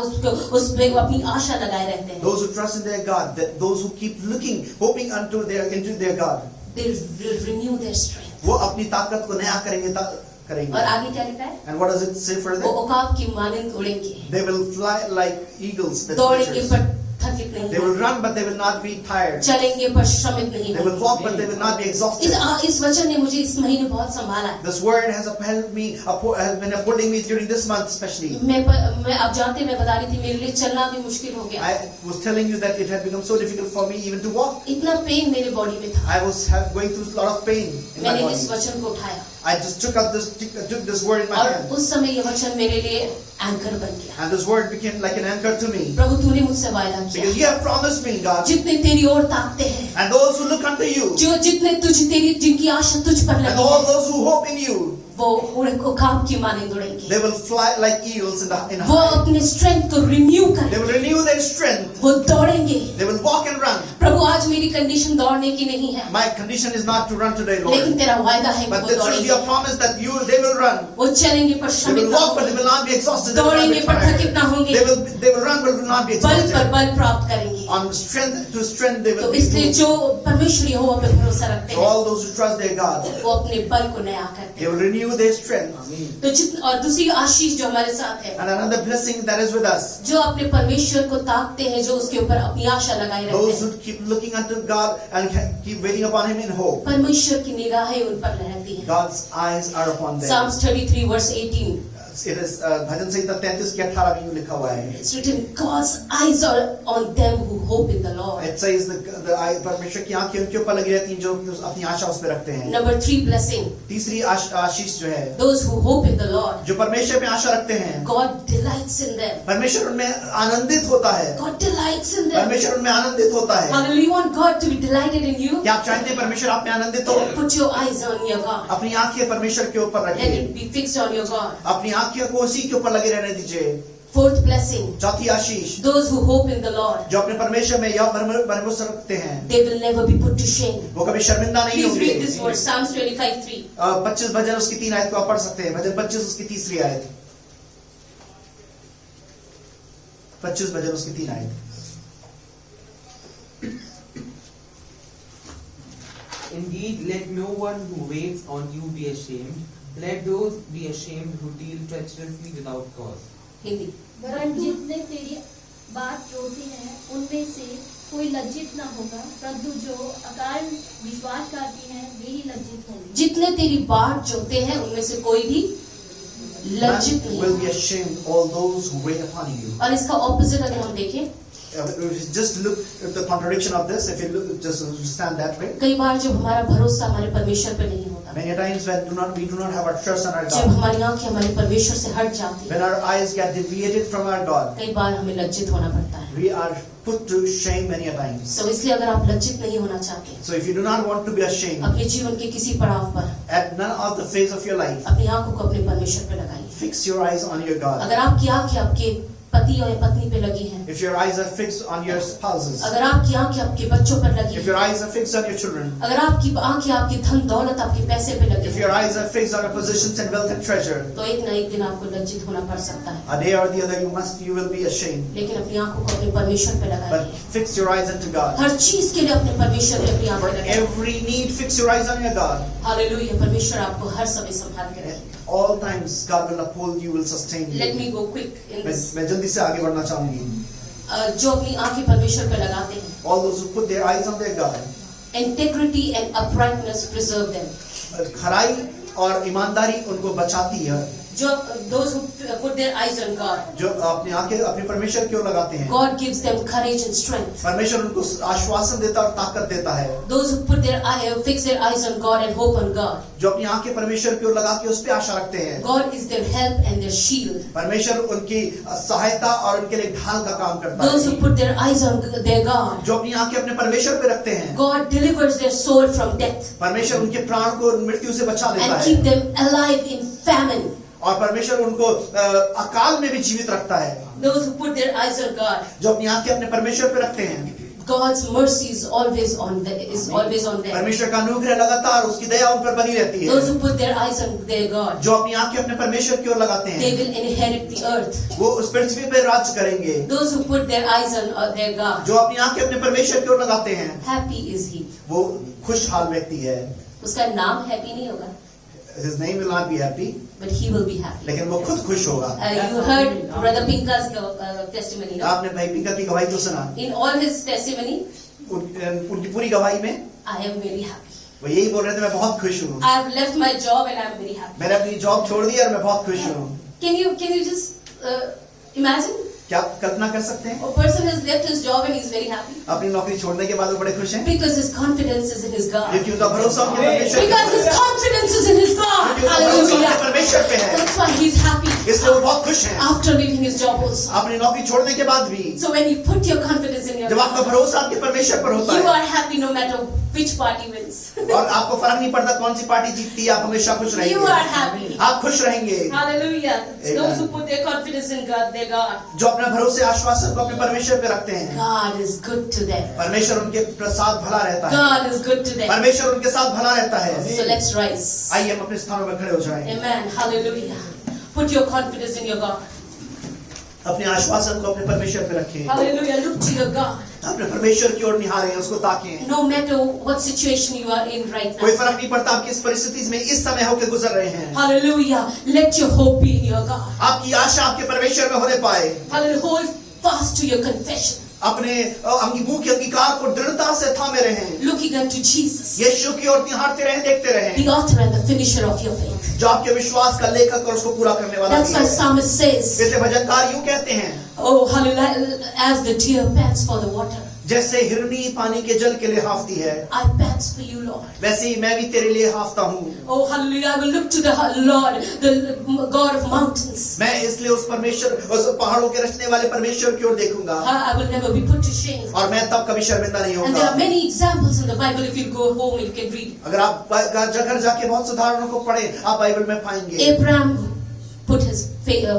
उस पे अपनी आशा लगाए रहते हैं. Those who trust in their God, those who keep looking, hoping into their God, They will renew their strength. वो अपनी ताकत को नया करेंगे. और आगे क्या लिखा है? And what does it say वो further? उकाब की मानंद उड़ेंगे, They will fly like eagles. with दौड़ेंगे wings. पर थकित नहीं, They will run, but they will not be tired. चलेंगे पर श्रमित नहीं They will walk, but they will not be exhausted. इस वचन ने मुझे इस महीने बहुत संभाला है. This word has helped me, has been upholding me during this month especially. मैं आप जानते हैं, मैं बता रही थी मेरे लिए चलना भी मुश्किल हो गया. I was telling you that it had become so difficult for me even to walk. इतना पेन मेरे बॉडी में था. I was going through a lot of pain in my मैंने इस body. वचन को उठाया I just took this word in my और hand. उस समय ये वचन मेरे लिए एंकर बन गया. And this word became like an anchor to me. प्रभु तूने मुझसे वायदा Because किया, you have promised me, God. जितने तेरी ओर ताकते हैं, And those who look unto you, जिनकी आशा तुझ पर and लगी all है, those who hope in you, वो उड़े को काम की मानंद उड़ेंगे. they will fly like eagles in वो high. अपने स्ट्रेंथ को रिन्यू They करेंगे, will renew their strength. वो दौड़ेंगे. They will walk and run. प्रभु आज मेरी कंडीशन दौड़ने की नहीं है, My condition is not to run today, लेकिन Lord. तेरा वायदा है कि But वो this is दौड़ेंगे. your promise that they will run. वो चलेंगे पर They श्रमित will ना walk, but they होंगे, will not be exhausted. They will not दौड़ेंगे be पर थकित tired. ना होंगे, They will run, but will not be बल पर exhausted. बल प्राप्त करेंगे. On strength to strength, they तो will be. इसलिए जो परमेश्वर यहोवा पे भरोसा रखते So हैं, all those who trust their God, वो अपने बल को नया करते they हैं. will renew their strength. तो और दूसरी आशीष जो हमारे साथ है, And another blessing that is with us, जो अपने परमेश्वर को ताकते हैं, जो उसके ऊपर अपनी आशा लगाए रहते those हैं, who keep looking unto God and keep waiting upon Him in hope. परमेश्वर की निगाहें उन पर रहती हैं. God's eyes are upon them. Psalms 33 verse 18. It is भजन संहिता 33 के 18 में यूं लिखा हुआ है. It's written, God's eyes are on them who hope in the Lord. It says the eye परमेश्वर की आंखें उनके ऊपर लगी रहती हैं जो अपनी आशा उस पे रखते हैं. Number 3 blessing. तीसरी आशीष जो है, Those who hope in the Lord, जो परमेश्वर पे आशा रखते हैं, God delights in them. परमेश्वर उनमें आनंदित होता है. God delights in them. परमेश्वर उनमें आनंदित होता है. Hallelujah. You want God to be delighted in you? क्या आप चाहते हैं परमेश्वर आप में आनंदित हो? Put your eyes on your God. अपनी आंखें परमेश्वर के ऊपर Let रखिए. it be fixed on your God. अपनी आंखें को उसी के ऊपर लगे रहने दीजिए. 4th blessing. चौथी आशीष, Those who hope in the Lord, जो अपने परमेश्वर में या भरोसा रखते हैं, they will never be put to shame. वो कभी शर्मिंदा नहीं Please read होंगे. this verse, Psalms 25:3. 25 भजन उसकी 3 आयत को आप पढ़ सकते हैं. भजन 25 उसकी तीसरी आयत. 25 भजन उसकी 3 आयत. Indeed, let no one who waits on you be ashamed. Let those be ashamed who deal treacherously without cause. Hindi. वरन जितने तेरी बात रोते हैं उनमें से कोई लज्जित न होगा, परंतु जो अकारण विश्वास करती हैं वे ही लज्जित होंगे। जितने तेरी बाट जोते हैं उनमें से कोई भी लज्जित Man नहीं will be होगा। ashamed all those who wait upon you. और इसका ऑपोजिट अगर हम देखें, Just look at the contradiction of this. If you look, just understand that way. कई बार जब हमारा भरोसा हमारे परमेश्वर पे नहीं होता, Many times when we do not have our trust on our जब God, हमारी आंखें हमारे परमेश्वर से हट जाती है, when our eyes get deviated from our God, कई बार हमें लज्जित होना पड़ता है। we are put to shame many a times. तो इसलिए अगर आप लज्जित नहीं होना चाहते, So if you do not want to be ashamed अपने जीवन के किसी पड़ाव पर at none of the phase of your life, अपनी आंखों को अपने परमेश्वर पे लगाइए। fix your eyes on your God. अगर आपकी आंखें आपके पति और पत्नी पे लगी हैं, If your eyes are fixed on your spouses, अगर आपकी आंखें आपके बच्चों पर लगी if हैं, your eyes are fixed on your children, अगर आपकी आंखें आपकी धन दौलत आपके पैसे पे लगी if हैं, your eyes are fixed on your positions and wealth and treasure, तो एक ना एक दिन आपको लज्जित होना पड़ सकता है। a day or the other you will be ashamed. लेकिन अपनी आंखों को अपने परमेश्वर पे But लगाइए। fix your eyes unto God. हर चीज के लिए अपने परमेश्वर पे अपनी For आंखें लगाइए। every need, fix your eyes on your God. Hallelujah, परमेश्वर आपको हर समय संभाल के रखे। All times God will uphold you, will sustain Let you. me go quick in this. मैं जल्दी से आगे बढ़ना चाहूंगी. जो अपनी आंखें परमेश्वर पे लगाते हैं, All those who put their eyes on their God, integrity and uprightness preserve them. खराई और ईमानदारी उनको बचाती है. जो those who put their eyes on God, जो अपनी आंखें अपने परमेश्वर की ओर लगाते हैं, God gives them courage and strength. परमेश्वर उनको आश्वासन देता और ताकत देता है. Those who put their fix their eyes on God and hope on God, जो अपनी आंखें परमेश्वर की ओर लगा के उस पे आशा रखते हैं, God is their help and their shield. परमेश्वर उनकी सहायता और उनके लिए ढाल का काम करता Those who है. put their eyes on their God, जो अपनी आंखें अपने परमेश्वर पे रखते हैं, God delivers their soul from death परमेश्वर उनके प्राण को मृत्यु से बचा लेता and keep है. them alive in famine. और परमेश्वर उनको अकाल में भी जीवित रखता है. Those who put their eyes on God, जो अपनी आंखें अपने परमेश्वर पे रखते हैं, God's mercy is always on them. परमेश्वर का अनुग्रह लगातार उसकी दया उन पर बनी रहती Those है. who put their eyes on their God, जो अपनी आंखें अपने परमेश्वर की ओर लगाते they हैं, will inherit the earth. वो उस पृथ्वी पे राज करेंगे. Those who put their eyes on their God, जो अपनी आंखें अपने परमेश्वर की ओर लगाते हैं, happy is he. वो खुशहाल व्यक्ति है. उसका नाम happy नहीं होगा, His name will not be happy, but he will be happy. लेकिन वो खुद खुश होगा. You heard Brother Pinka's testimony, no? आपने भाई पिंका की गवाही तो सुना. In all his testimony, उनकी पूरी गवाही में I am very happy. वो यही बोल रहे थे, मैं बहुत खुश हूँ. I have left my job and I am very happy. मैंने अपनी जॉब छोड़ दी और मैं बहुत खुश हूँ. Can you just imagine? क्या आप कल्पना कर सकते हैं? A person has left his job and he's very happy अपनी नौकरी छोड़ने के बाद वो बड़े खुश हैं, because his confidence is in his God. क्योंकि उनका भरोसा उनके परमेश्वर Because his पे है. confidence is in his God. क्योंकि उनका भरोसा उनके Hallelujah. परमेश्वर पे है, That's why he's happy इसलिए वो बहुत खुश हैं. after leaving his job also. अपनी नौकरी छोड़ने के बाद भी So when you put your confidence in your जब आपका God, भरोसा आपके परमेश्वर पर होता you है are happy no matter which party wins. और आपको फर्क नहीं पड़ता कौन सी पार्टी जीतती है, आप हमेशा खुश You रहेंगे. are happy. आप खुश रहेंगे. Hallelujah. Amen. Those who put their confidence in God, their God. जो अपने भरोसे आश्वासन को अपने परमेश्वर पे रखते हैं, God is good to them. परमेश्वर उनके साथ भला रहता है. God is good to them. परमेश्वर उनके साथ भला रहता है. So let's rise. आइए हम अपने स्थानों पर खड़े हो जाएं. Amen. Hallelujah. Put your confidence in your God. अपने आश्वासन को अपने परमेश्वर पे रखें. Hallelujah. Look to your God. अपने परमेश्वर की ओर निहारें, उसको ताकें. No matter what situation you are in right कोई now. फर्क नहीं पड़ता आप किस परिस्थिति में इस समय होकर गुजर रहे हैं. Hallelujah. Let your hope be in your God. आपकी आशा आपके परमेश्वर में होने पाए. Hallelujah. Hold fast to your confession. अपने मुंह के अंगीकार को दृढ़ता से थामे रहें. Looking unto Jesus, यीशु की ओर निहारते रहें, देखते रहें, the author and the finisher of your faith. जो आपके विश्वास का लेखक और उसको पूरा करने वाला That's भी why है. psalmist says, इसलिए भजनकार यूं कहते हैं, oh hallelujah, as the deer pants for the water, जैसे हिरनी पानी के जल के लिए हाफती है, I pants for you, Lord. वैसे ही मैं भी तेरे लिए हाफता हूँ. Oh hallelujah, I will look to the Lord, the God of mountains. मैं इसलिए उस परमेश्वर, उस पहाड़ों के रचने वाले परमेश्वर की ओर देखूंगा I will never be put to shame. और मैं तब कभी शर्मिंदा नहीं And there are होऊंगा. many examples in the Bible. If you go home, you can read. अगर आप घर जाके बहुत उदाहरणों को पढ़ें, आप बाइबल में पाएंगे. Abraham put his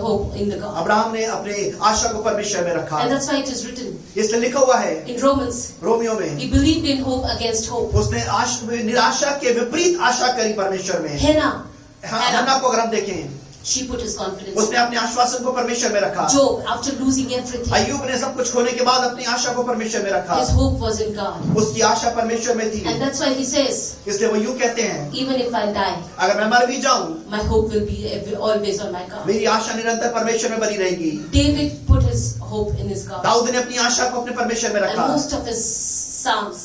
hope in the God. Abraham ने अपने आशा को परमेश्वर में रखा. And that's why it is written इसलिए लिखा हुआ है in Romans, रोमियो में, he believed in hope against hope. उसने निराशा के विपरीत आशा करी परमेश्वर में. Hannah, हन्ना को अगर हम देखें, she put his confidence. उसने अपने आश्वासन को परमेश्वर में रखा. Job, after losing everything, अय्यूब ने सब कुछ खोने के बाद अपनी आशा को परमेश्वर में रखा. his hope was in God. उसकी आशा परमेश्वर में थी. And that's why he says, इसलिए वो यूं कहते हैं, even if I die, अगर मैं मर भी जाऊं, my hope will be always on my God. मेरी आशा निरंतर परमेश्वर में बनी रहेगी. David put his hope in his God. Dawood ने अपनी आशा को अपने परमेश्वर में And रखा most of his psalms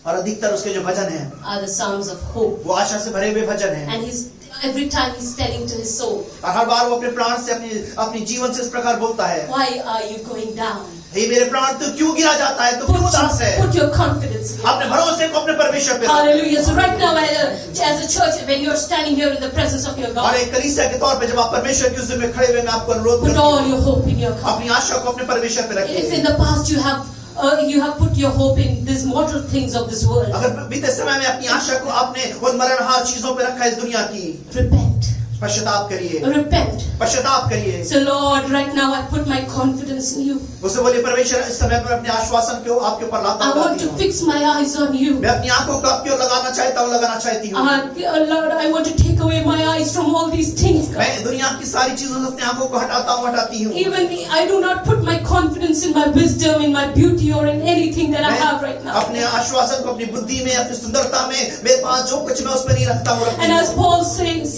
और अधिकतर उसके जो भजन हैं are the psalms of hope. वो आशा से भरे हुए भजन हैं। And every time he's telling to his soul, और हर बार वो अपने प्राण से अपनी जीवन से इस प्रकार बोलता है, why are you going down? हे मेरे प्राण तू क्यों गिरा जाता है, तू क्यों उदास है? Put your confidence in अपने भरोसे को अपने परमेश्वर पे रख। Hallelujah. So right now as a church, when you're standing here in the presence of your और God, एक कलीसिया के तौर पे जब आप परमेश्वर की उस में खड़े हुए, मैं आपको अनुरोध put करता हूं, all your hope in your God. अपनी आशा को अपने परमेश्वर पे If रखिए। in the past you have put your hope in these mortal things of this world, अगर बीते समय में अपनी आशा को आपने उन मरणहार चीजों पे रखा है इस दुनिया की, repent. पश्चाताप करिए, Repent. पश्चाताप करिए। So Lord, right now I put my confidence in you. उससे बोलिए, परमेश्वर इस समय पर अपने आश्वासन को आपके ऊपर लाता I want हूं। to fix my eyes on you. मैं अपनी आंखों को आपकी ओर लगाना चाहती हूँ। Lord, I want to take away my eyes from all these things. God. मैं दुनिया की सारी चीजों से अपनी आंखों को हटाती हूँ। Even me, I do not put my confidence in my wisdom, in my beauty, or in anything that I have right मैं now. अपने आश्वासन को अपनी बुद्धि में, अपनी सुंदरता में, मेरे पास जो कुछ मैं उस पर नहीं रखता हूँ। And as Paul says,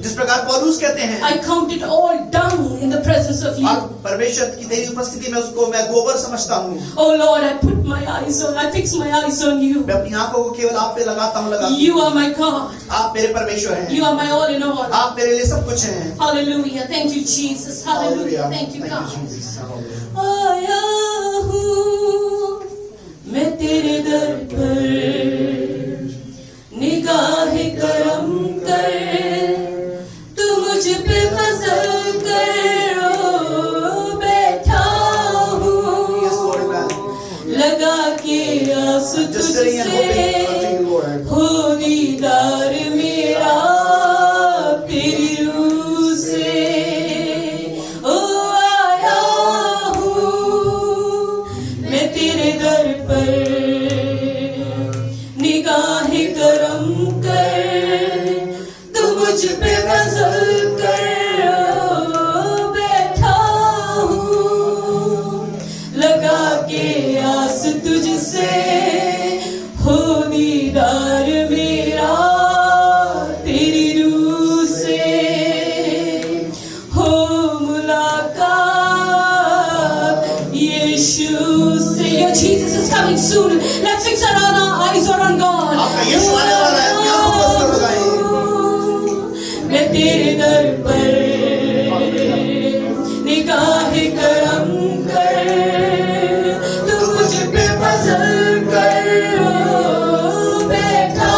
जिस प्रकार पौलुस कहते हैं, I count it all dung in the presence of you. और परमेश्वर की तेरी उपस्थिति में उसको मैं गोबर समझता हूँ। Oh Lord, I fix my eyes on you. मैं अपनी आंखों को केवल आप पे लगाता हूँ। You are my God. आप मेरे परमेश्वर हैं। You are my all in all. आप मेरे लिए सब कुछ हैं। Hallelujah. Thank you, Jesus. Hallelujah. Thank you, God. Jesus. आया हूँ मैं तेरे दर पर, निगाहे करम कर, तू मुझ पे फजल कर, ओ बैठा हूँ लगा के आस तुझसे, हो दीदार मेरा तेरी रूह से। ओ आया हूँ मैं तेरे दर पर, निगाहे करम कर, तू मुझ पे फजल कर, ओ बैठा हूँ लगा के आस तुझसे, हो दीदार मेरा तेरी रूह से, हो मुलाकात यीशु से। Your Jesus is coming soon. Let's fix our eyes on God. आपका यीशु आने वाला है, अपनी आंखों को उस पर लगाएं। मैं तेरे दर पर, निगाहे करम कर, तू मुझ पे फजल कर, ओ बैठा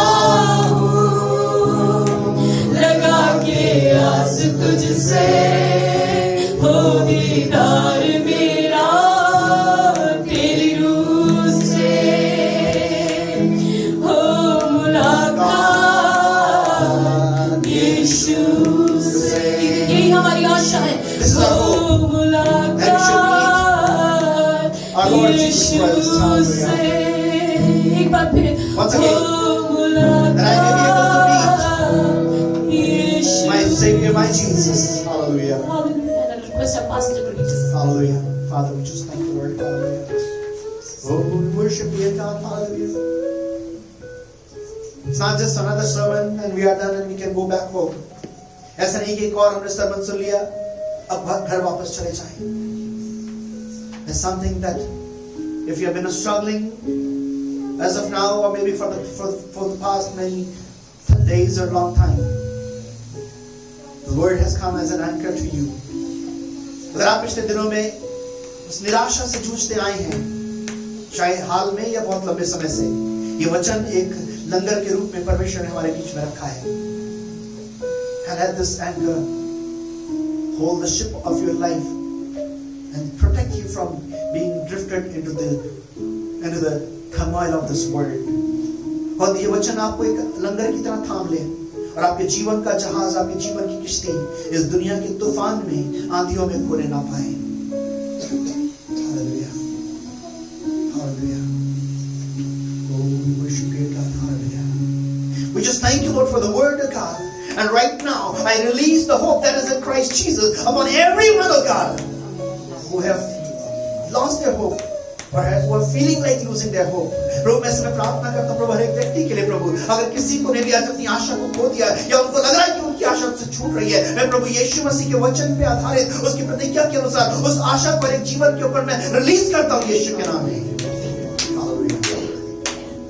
हूँ लगा के आस तुझसे, हो दीदार मेरा तेरी रूह से, हो मुलाकात यीशु से। यही हमारी आशा है। This is our hope. हो मुलाकात Our Lord Jesus Yeshu Christ. से। एक बार फिर, Once again, हो मुलाकात that I may be Yeshu My Savior, my Jesus. Hallelujah. Hallelujah. And I request our pastor to read this. Hallelujah. Father, we just thank you, Lord. Hallelujah. Oh, we worship you, God. Hallelujah. It's not just another sermon and we are done and we can go back home. ऐसा नहीं कि एक और हमने sermon सुन लिया, अब घर वापस चले जाएं. There's something that if you have been struggling as of now or maybe for the past many days or long time, the word has come as an anchor to you. अगर आप पिछले दिनों में उस निराशा से जूझते आए हैं, चाहे हाल में या बहुत लंबे समय से, ये वचन एक लंगर के रूप में परमेश्वर ने हमारे बीच में रखा है. And let this anchor hold the ship of your life and protect you from being drifted into the turmoil of this world. और ये वचन आपको एक लंगर की तरह थाम ले और आपके जीवन का जहाज, आपके जीवन की किश्ती इस दुनिया के तूफान में, आंधियों में खोने ना पाए. Hallelujah. Hallelujah. Oh, we worship you, God. Hallelujah. We just thank you, Lord, for the word of God. And right now, I release the hope that is in Christ Jesus upon everyone, oh God, who have lost their hope or who are feeling like losing their hope. प्रभु, मैं समय प्रार्थना करता हूँ प्रभु, हर एक व्यक्ति के लिए प्रभु, अगर किसी को ने भी आज अपनी आशा को खो दिया या उनको लग रहा है कि की आशा से छूट रही है, मैं प्रभु यीशु मसीह के वचन पे आधारित उसकी प्रतिज्ञा के अनुसार उस आशा को एक जीवन के ऊपर मैं रिलीज करता हूँ यीशु के नाम में।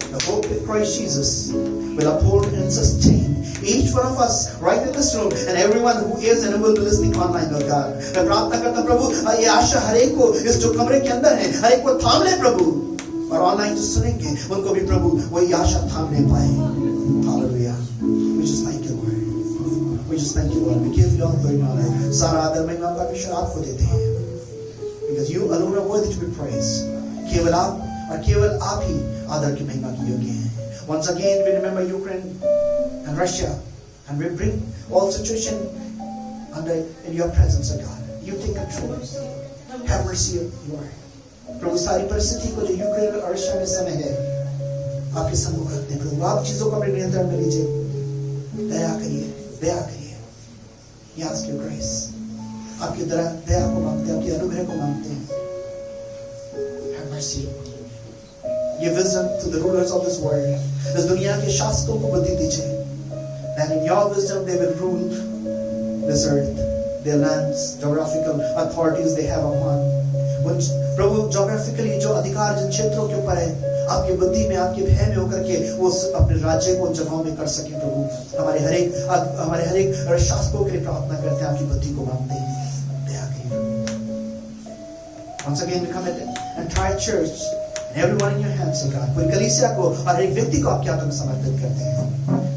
The hope in Christ Jesus will uphold and sustain each one of us right in this room and everyone who is and who will be listening online, Lord God. मैं प्रार्थना करता हूं प्रभु, ये आशा हर एक को इस जो कमरे के अंदर है हर एक को थाम ले प्रभु, और ऑनलाइन जो सुनेंगे उनको भी प्रभु वही आशा थामने पाए। Hallelujah. We just thank you, Lord. We just thank you, Lord. We give you all the honor. सारा आदर महिमा परमेश्वर आपको देते हैं, because you alone are worthy to be praised. केवल आप और केवल आप ही आदर की महिमा की योग्य हैं। Once again we remember Ukraine and Russia, and we bring all situation under in your presence, O God. You take control. Have mercy, Lord. प्रभु सारी परिस्थिति को जो यूक्रेन और रशिया में समय है आपके सम्मुख रखते हैं प्रभु, आप चीजों को अपने नियंत्रण में लीजिए। दया करिए, दया करिए। We ask your grace. आपकी दया को मांगते हैं, आपके अनुग्रह को मांगते हैं। Have mercy. Give wisdom to the rulers of this world. इस दुनिया के शासकों को बुद्धि दीजिए, that in your wisdom they will rule this earth, their lands, geographical authorities they have upon. Prabhu geographically जो अधिकार जिन क्षेत्रों के ऊपर है, आपकी बुद्धि में, आपके भय में होकर के वो अपने राज्य को उन जगहों में कर सके प्रभु। हमारे हर एक शासकों के लिए प्रार्थना करते हैं, आपकी बुद्धि को मांगते हैं, दया करिए। Once again we commit and entire church and everyone in your hands, O God. पूरी कलीसिया को और हर एक व्यक्ति को आपके हाथों में समर्पित करते हैं।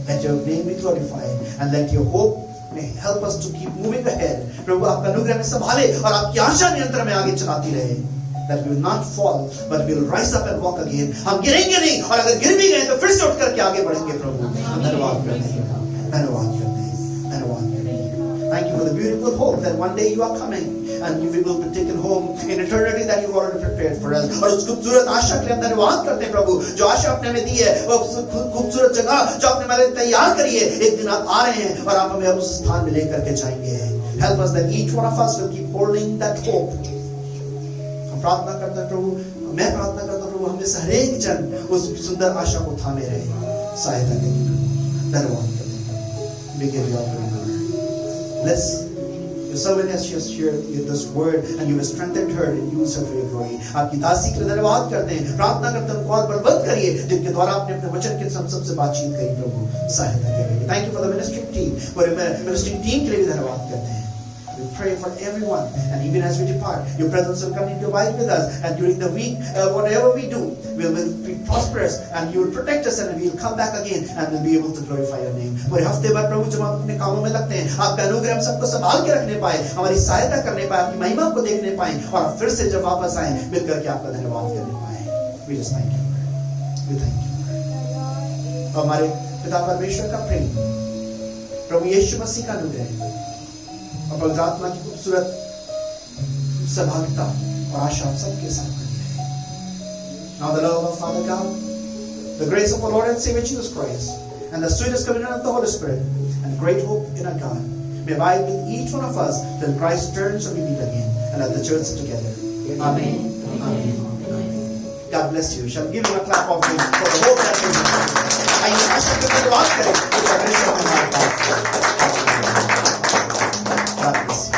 Let your name be glorified and let your hope may help us to keep moving ahead. प्रभु आपका अनुग्रह में संभाले और आपकी आशा नियंत्रण में आगे चलाती रहे। That we will not fall, but we will rise up and walk again. हम गिरेंगे नहीं, और अगर गिर भी गए तो फिर से उठ करके आगे बढ़ेंगे प्रभु। धन्यवाद करते हैं, धन्यवाद करते हैं, धन्यवाद करते हैं। Thank you for the beautiful hope that one day you are coming and we will be taken home in eternity that you already prepared for us. और उस खूबसूरत आशा के लिए हम धन्यवाद करते हैं प्रभु, जो आशा आपने हमें दी है, वो खूबसूरत जगह जो आपने हमारे लिए तैयार करी है। एक दिन आप आ रहे हैं और आप हमें उस स्थान में लेकर के जाएंगे। Help us that each one of us will keep holding that hope. हम प्रार्थना करते हैं प्रभु, मैं प्रार्थना करता हूं प्रभु, हमें से हर एक जन उस सुंदर आशा को थामे रहे, सहायता करें। धन्यवाद करते हैं। We give you all the honor. Bless your servant as she has shared this word and you have strengthened her and used her for your glory. आपकी दासी के लिए धन्यवाद करते हैं, प्रार्थना करते हैं उनको और बलवंत करिए, जिनके द्वारा आपने अपने वचन के सबसे बातचीत करी प्रभु, सहायता करिए। Thank you for the ministry team, पूरे ministry team के लिए भी धन्यवाद करते हैं। We pray for everyone, and even as we depart, your presence will continue to abide with us. And during the week, whatever we do, we will be prosperous, and you will protect us, and we will come back again, and we'll be able to glorify your name. पूरे हफ्ते भर प्रभु जब हम अपने कामों में लगते हैं, आपका अनुग्रह हम सबको संभाल के रखने पाए, हमारी सहायता करने पाए, आपकी महिमा को देखने पाए, और फिर से जब वापस आए मिलकर के आपका धन्यवाद करने पाए। We just thank you, Lord. We thank you, Lord. हमारे पिता परमेश्वर का प्रेम, प्रभु यीशु मसीह का अनुग्रह और पवित्र आत्मा की खूबसूरत सहभागिता और आशा आप सबके साथ बनी रहे। Now the love of Father God, the grace of our Lord and Savior Jesus Christ, and the sweetest communion of the Holy Spirit, and great hope in our God, may abide with each one of us till Christ returns and we meet again, and let the church together. Amen. Amen. God bless you. Shall we give him a clap of faith for the hope that we have. आइए आशा के धन्यवाद करें, God bless you.